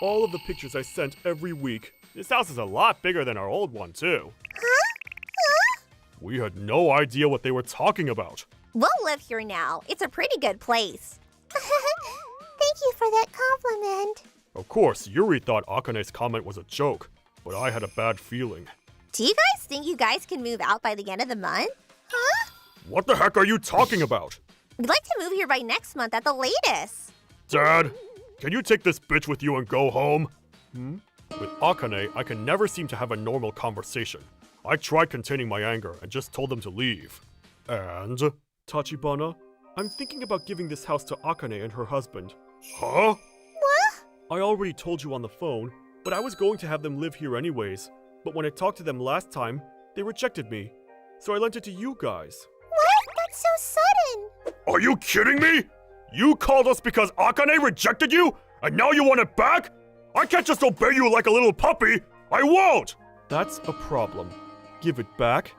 All of the pictures I sent every week. This house is a lot bigger than our old one, too. Huh? We had no idea what they were talking about. We'll live here now. It's a pretty good place. Thank you for that compliment. Of course, Yuri thought Akane's comment was a joke, but I had a bad feeling. Do you guys think you guys can move out by the end of the month? Huh? What the heck are you talking about? We'd like to move here by next month at the latest. Dad, can you take this bitch with you and go home? With Akane, I can never seem to have a normal conversation. I tried containing my anger and just told them to leave. And? Tachibana, I'm thinking about giving this house to Akane and her husband. Huh? What? I already told you on the phone, but I was going to have them live here anyways. But when I talked to them last time, they rejected me. So I lent it to you guys. What? That's so sudden. Are you kidding me? You called us because Akane rejected you? And now you want it back? I can't just obey you like a little puppy! I won't! That's a problem. Give it back.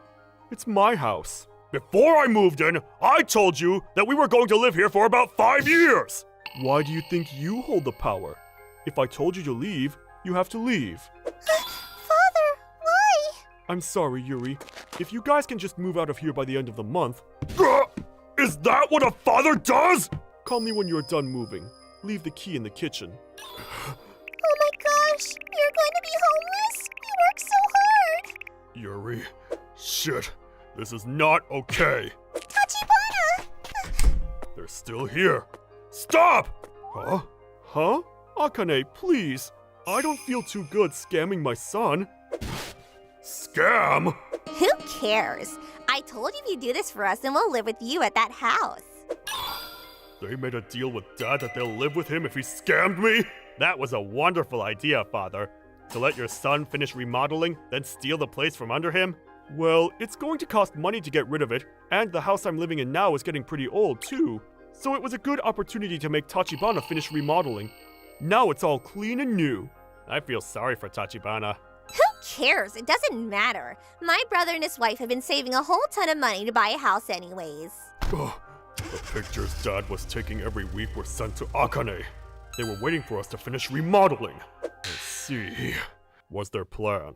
It's my house. Before I moved in, I told you that we were going to live here for about 5 years! Why do you think you hold the power? If I told you to leave, you have to leave. Father, why? I'm sorry, Yuri. If you guys can just move out of here by the end of the month... Is that what a father does? Call me when you're done moving. Leave the key in the kitchen. Oh my gosh, you're going to be homeless? We work so hard. Yuri, shit. This is not okay. Tachibana! They're still here. Stop! Huh? Huh? Akane, please. I don't feel too good scamming my son. Scam? Who cares? I told you if you do this for us, then we'll live with you at that house. They made a deal with Dad that they'll live with him if he scammed me? That was a wonderful idea, Father. To let your son finish remodeling, then steal the place from under him? Well, it's going to cost money to get rid of it, and the house I'm living in now is getting pretty old, too. So it was a good opportunity to make Tachibana finish remodeling. Now it's all clean and new. I feel sorry for Tachibana. Who cares? It doesn't matter. My brother and his wife have been saving a whole ton of money to buy a house anyways. Ugh. The pictures Dad was taking every week were sent to Akane. They were waiting for us to finish remodeling. Let's see. Was their plan?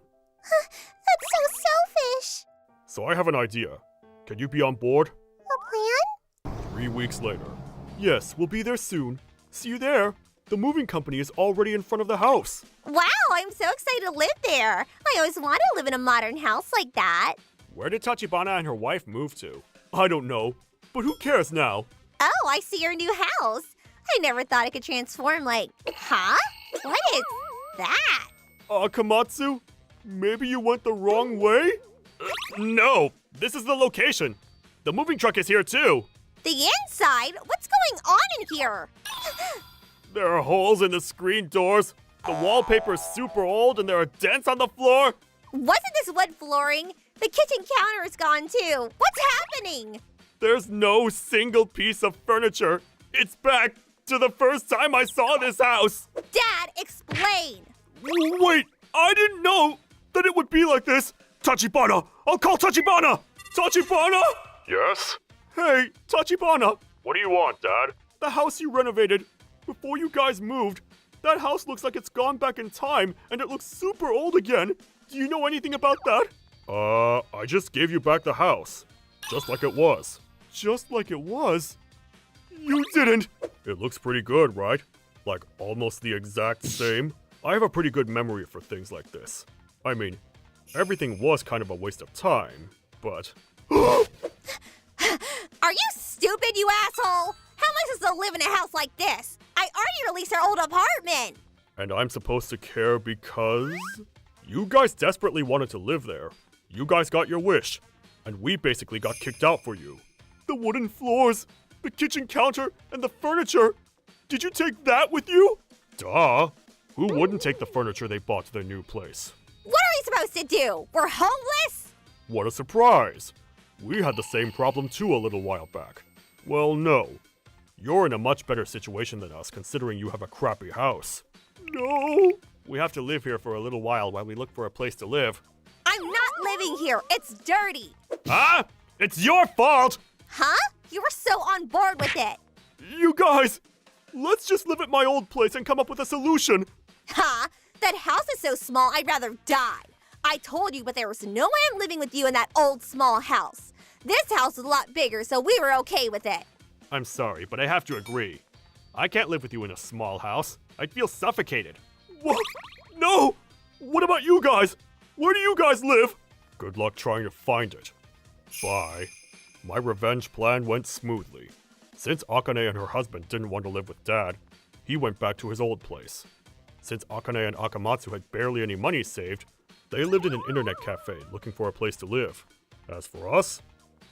That's so selfish. So I have an idea. Can you be on board? A plan? 3 weeks later. Yes, we'll be there soon. See you there. The moving company is already in front of the house. Wow, I'm so excited to live there. I always wanted to live in a modern house like that. Where did Tachibana and her wife move to? I don't know, but who cares now? Oh, I see your new house. I never thought it could transform like, huh? What is that? Akamatsu? Maybe you went the wrong way? No, this is the location. The moving truck is here too. The inside? What's going on in here? There are holes in the screen doors. The wallpaper is super old and there are dents on the floor. Wasn't this wood flooring? The kitchen counter is gone too. What's happening? There's no single piece of furniture. It's back to the first time I saw this house. Dad, explain. Wait, I didn't know that it would be like this. Tachibana, I'll call Tachibana. Tachibana? Yes? Hey, Tachibana. What do you want, Dad? The house you renovated before you guys moved. That house looks like it's gone back in time and it looks super old again. Do you know anything about that? I just gave you back the house. Just like it was. Just like it was? You didn't! It looks pretty good, right? Like almost the exact same. I have a pretty good memory for things like this. I mean, everything was kind of a waste of time, but... Are you stupid, you asshole? How am I supposed to live in a house like this? I already released our old apartment! And I'm supposed to care because... You guys desperately wanted to live there. You guys got your wish. And we basically got kicked out for you. The wooden floors, the kitchen counter, and the furniture. Did you take that with you? Duh. Who wouldn't take the furniture they bought to their new place? What are we supposed to do? We're homeless? What a surprise. We had the same problem too a little while back. Well, no. You're in a much better situation than us, considering you have a crappy house. No! We have to live here for a little while we look for a place to live. I'm not living here. It's dirty. Ah! It's your fault! Huh? You were so on board with it. You guys! Let's just live at my old place and come up with a solution. Huh? That house is so small, I'd rather die. I told you, but there was no way I'm living with you in that old small house. This house is a lot bigger, so we were okay with it. I'm sorry, but I have to agree. I can't live with you in a small house. I'd feel suffocated. What? No! What about you guys? Where do you guys live? Good luck trying to find it. Bye. My revenge plan went smoothly. Since Akane and her husband didn't want to live with Dad, he went back to his old place. Since Akane and Akamatsu had barely any money saved, they lived in an internet cafe looking for a place to live. As for us,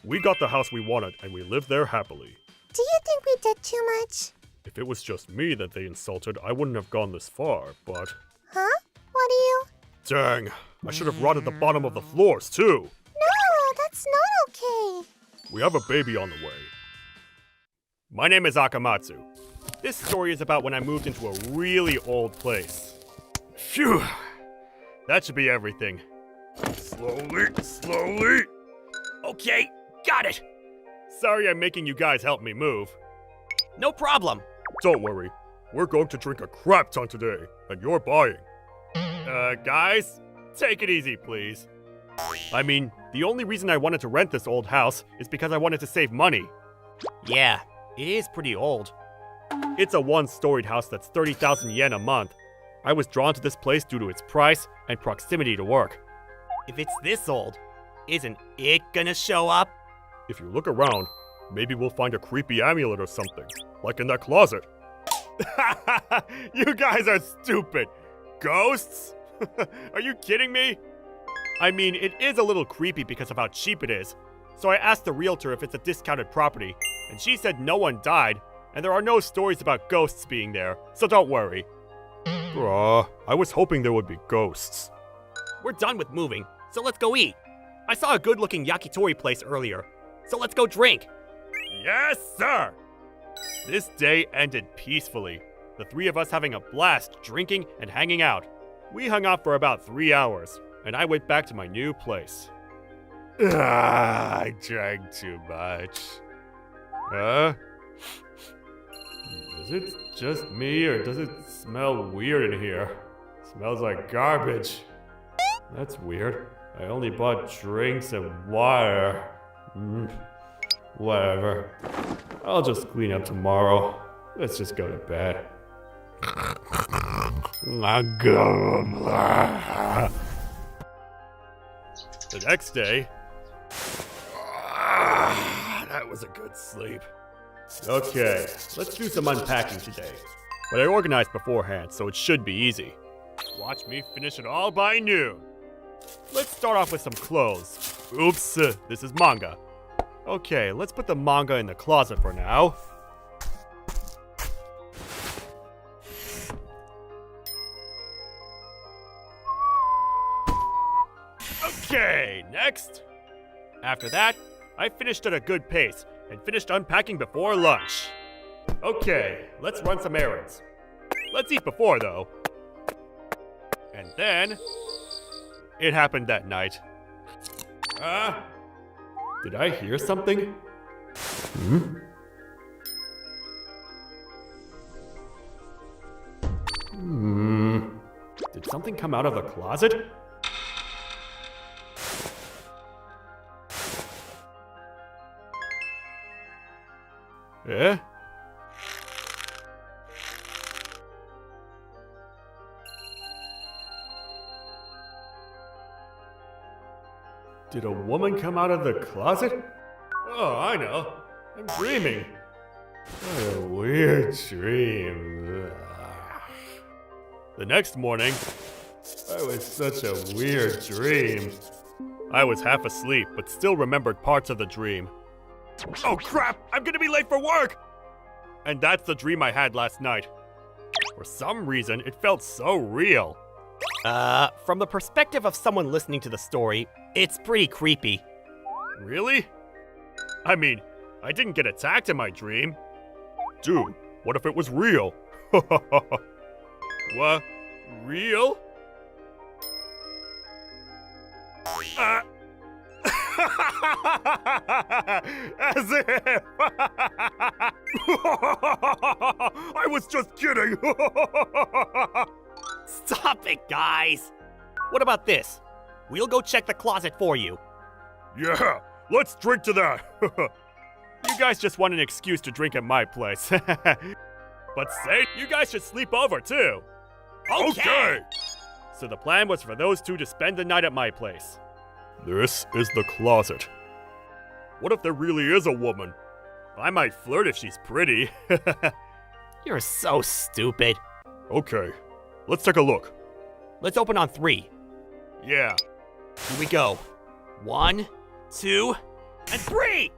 we got the house we wanted and we lived there happily. Do you think we did too much? If it was just me that they insulted, I wouldn't have gone this far, but... Huh? What do you... Dang, I should have rotted the bottom of the floors too. No, that's not okay. We have a baby on the way. My name is Akamatsu. This story is about when I moved into a really old place. Phew! That should be everything. Slowly, slowly. Okay, got it. Sorry I'm making you guys help me move. No problem. Don't worry. We're going to drink a crap ton today, and you're buying. Guys, take it easy, please. I mean, the only reason I wanted to rent this old house is because I wanted to save money. Yeah, it is pretty old. It's a one-storied house that's 30,000 yen a month. I was drawn to this place due to its price and proximity to work. If it's this old, isn't it gonna show up? If you look around, maybe we'll find a creepy amulet or something, like in that closet. You guys are stupid. Ghosts? Are you kidding me? I mean, it is a little creepy because of how cheap it is. So I asked the realtor if it's a discounted property, and she said no one died, and there are no stories about ghosts being there, so don't worry. Bruh, I was hoping there would be ghosts. We're done with moving, so let's go eat. I saw a good-looking yakitori place earlier, so let's go drink. Yes, sir! This day ended peacefully, the three of us having a blast drinking and hanging out. We hung out for about 3 hours, and I went back to my new place. I drank too much. Is it just me, or does it smell weird in here? Smells like garbage. That's weird. I only bought drinks and water. Whatever. I'll just clean up tomorrow. Let's just go to bed. The next day... that was a good sleep. Okay, let's do some unpacking today. But I organized beforehand, so it should be easy. Watch me finish it all by noon. Let's start off with some clothes. Oops, this is manga. Okay, let's put the manga in the closet for now. Okay, next. After that, I finished at a good pace and finished unpacking before lunch. Okay, let's run some errands. Let's eat before, though. And then... it happened that night. Did I hear something? Did something come out of the closet? Eh? Did a woman come out of the closet? Oh, I know. I'm dreaming. What a weird dream. The next morning, that was such a weird dream. I was half asleep, but still remembered parts of the dream. Oh crap! I'm gonna be late for work! And that's the dream I had last night. For some reason, it felt so real. From the perspective of someone listening to the story, it's pretty creepy. Really? I mean, I didn't get attacked in my dream. Dude, what if it was real? What? Real? As if! I was just kidding! Stop it, guys! What about this? We'll go check the closet for you. Yeah, let's drink to that! You guys just want an excuse to drink at my place. But say, you guys should sleep over too! Okay! So the plan was for those two to spend the night at my place. This is the closet. What if there really is a woman? I might flirt if she's pretty. You're so stupid. Okay, let's take a look. Let's open on 3. Yeah. Here we go. 1, 2, and 3!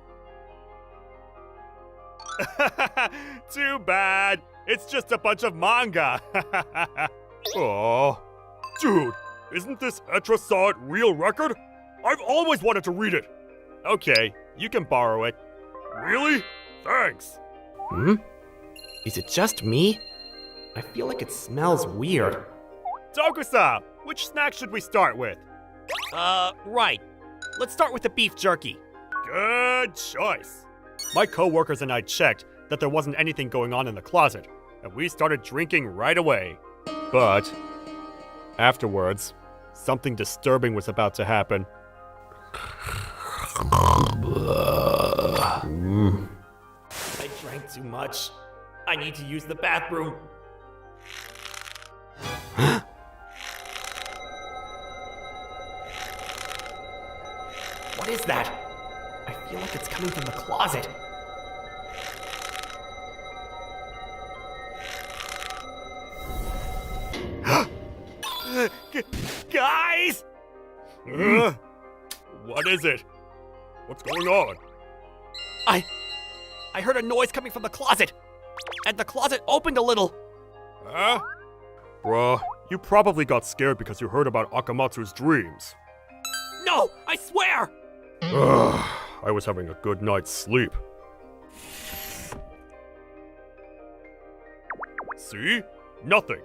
Too bad. It's just a bunch of manga. Oh, dude, Isn't this Etra Saw It real record? I've always wanted to read it! Okay, you can borrow it. Really? Thanks. Hmm? Is it just me? I feel like it smells weird. Tokusa, which snack should we start with? Right. Let's start with the beef jerky. Good choice. My coworkers and I checked that there wasn't anything going on in the closet, and we started drinking right away. But afterwards, something disturbing was about to happen. I drank too much. I need to use the bathroom. What is that? I feel like it's coming from the closet. Guys! What is it? What's going on? I heard a noise coming from the closet, and the closet opened a little. Huh? Bruh, you probably got scared because you heard about Akamatsu's dreams. No, I swear! I was having a good night's sleep. See? Nothing.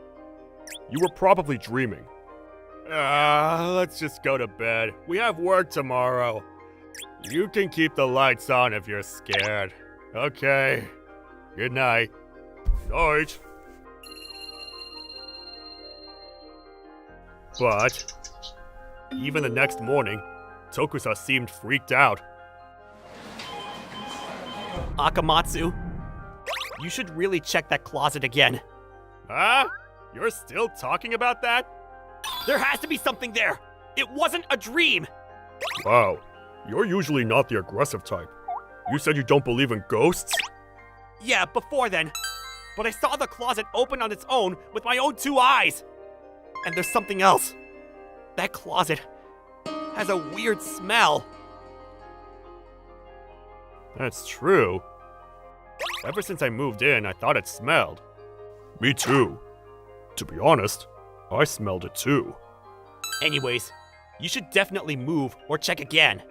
You were probably dreaming. Let's just go to bed. We have work tomorrow. You can keep the lights on if you're scared. Okay. Good night. Night. But even the next morning, Tokusa seemed freaked out. Akamatsu, you should really check that closet again. Huh? You're still talking about that? There has to be something there. It wasn't a dream. Wow, you're usually not the aggressive type. You said you don't believe in ghosts? Yeah, before then. But I saw the closet open on its own with my own 2 eyes. And there's something else. That closet has a weird smell. That's true. Ever since I moved in, I thought it smelled. Me too. To be honest, I smelled it too. Anyways, you should definitely move or check again.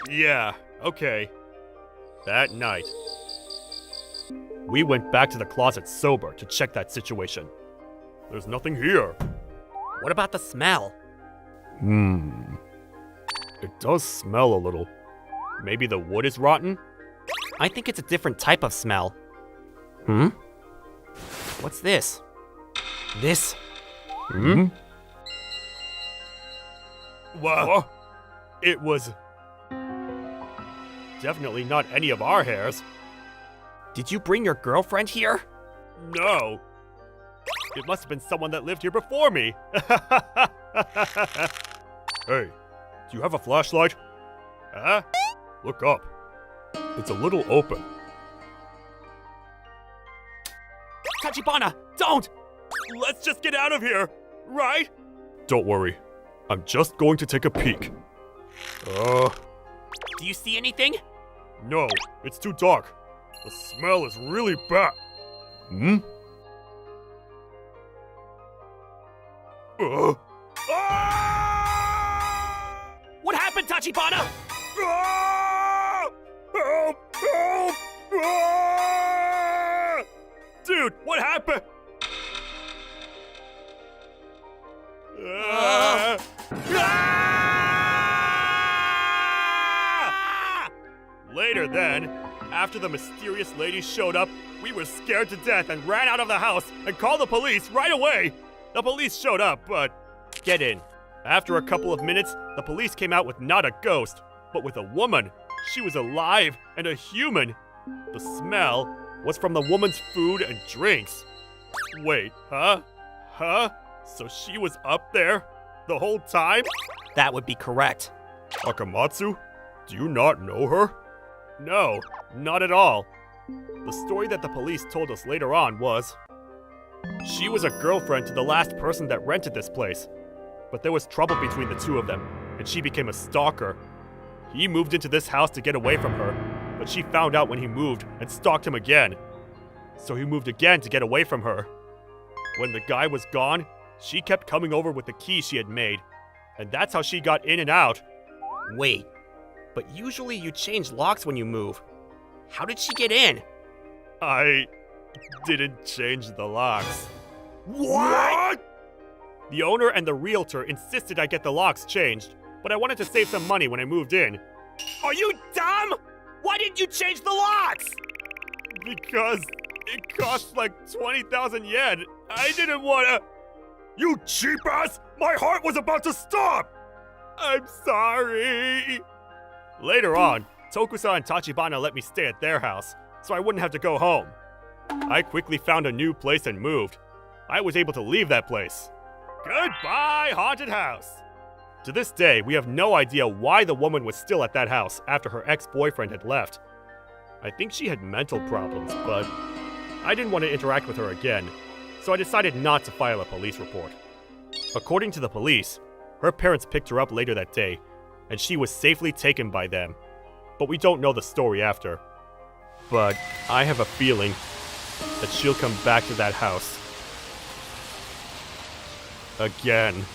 Yeah, okay. That night, we went back to the closet sober to check that situation. There's nothing here. What about the smell? It does smell a little. Maybe the wood is rotten? I think it's a different type of smell. Hmm? What's this? This? What? It was definitely not any of our hairs. Did you bring your girlfriend here? No. It must have been someone that lived here before me. Hey, do you have a flashlight? Huh? Look up. It's a little open. Tachibana, don't! Let's just get out of here, right? Don't worry. I'm just going to take a peek. Do you see anything? No, it's too dark. The smell is really bad. What happened, Tachibana? Help! Help! Dude, what happened? Later then, after the mysterious lady showed up, we were scared to death and ran out of the house and called the police right away. The police showed up, but get in. After a couple of minutes, the police came out with not a ghost, but with a woman. She was alive and a human. The smell was from the woman's food and drinks. Wait, huh? Huh? So she was up there the whole time? That would be correct. Akamatsu? Do you not know her? No, not at all. The story that the police told us later on was she was a girlfriend to the last person that rented this place. But there was trouble between the two of them, and she became a stalker. He moved into this house to get away from her, but she found out when he moved and stalked him again. So he moved again to get away from her. When the guy was gone, She kept coming over with the key she had made, and that's how she got in and out. Wait, but usually you change locks when you move. How did she get in? I didn't change the locks. What? The owner and the realtor insisted I get the locks changed, but I wanted to save some money when I moved in. Are you dumb? Why didn't you change the locks? Because it cost like 20,000 yen. I didn't wanna... You cheap ass! My heart was about to stop! I'm sorry. Later on, Tokusa and Tachibana let me stay at their house, so I wouldn't have to go home. I quickly found a new place and moved. I was able to leave that place. Goodbye, haunted house! To this day, we have no idea why the woman was still at that house after her ex-boyfriend had left. I think she had mental problems, but I didn't want to interact with her again, so I decided not to file a police report. According to the police, her parents picked her up later that day, and she was safely taken by them. But we don't know the story after. But I have a feeling that she'll come back to that house. Again.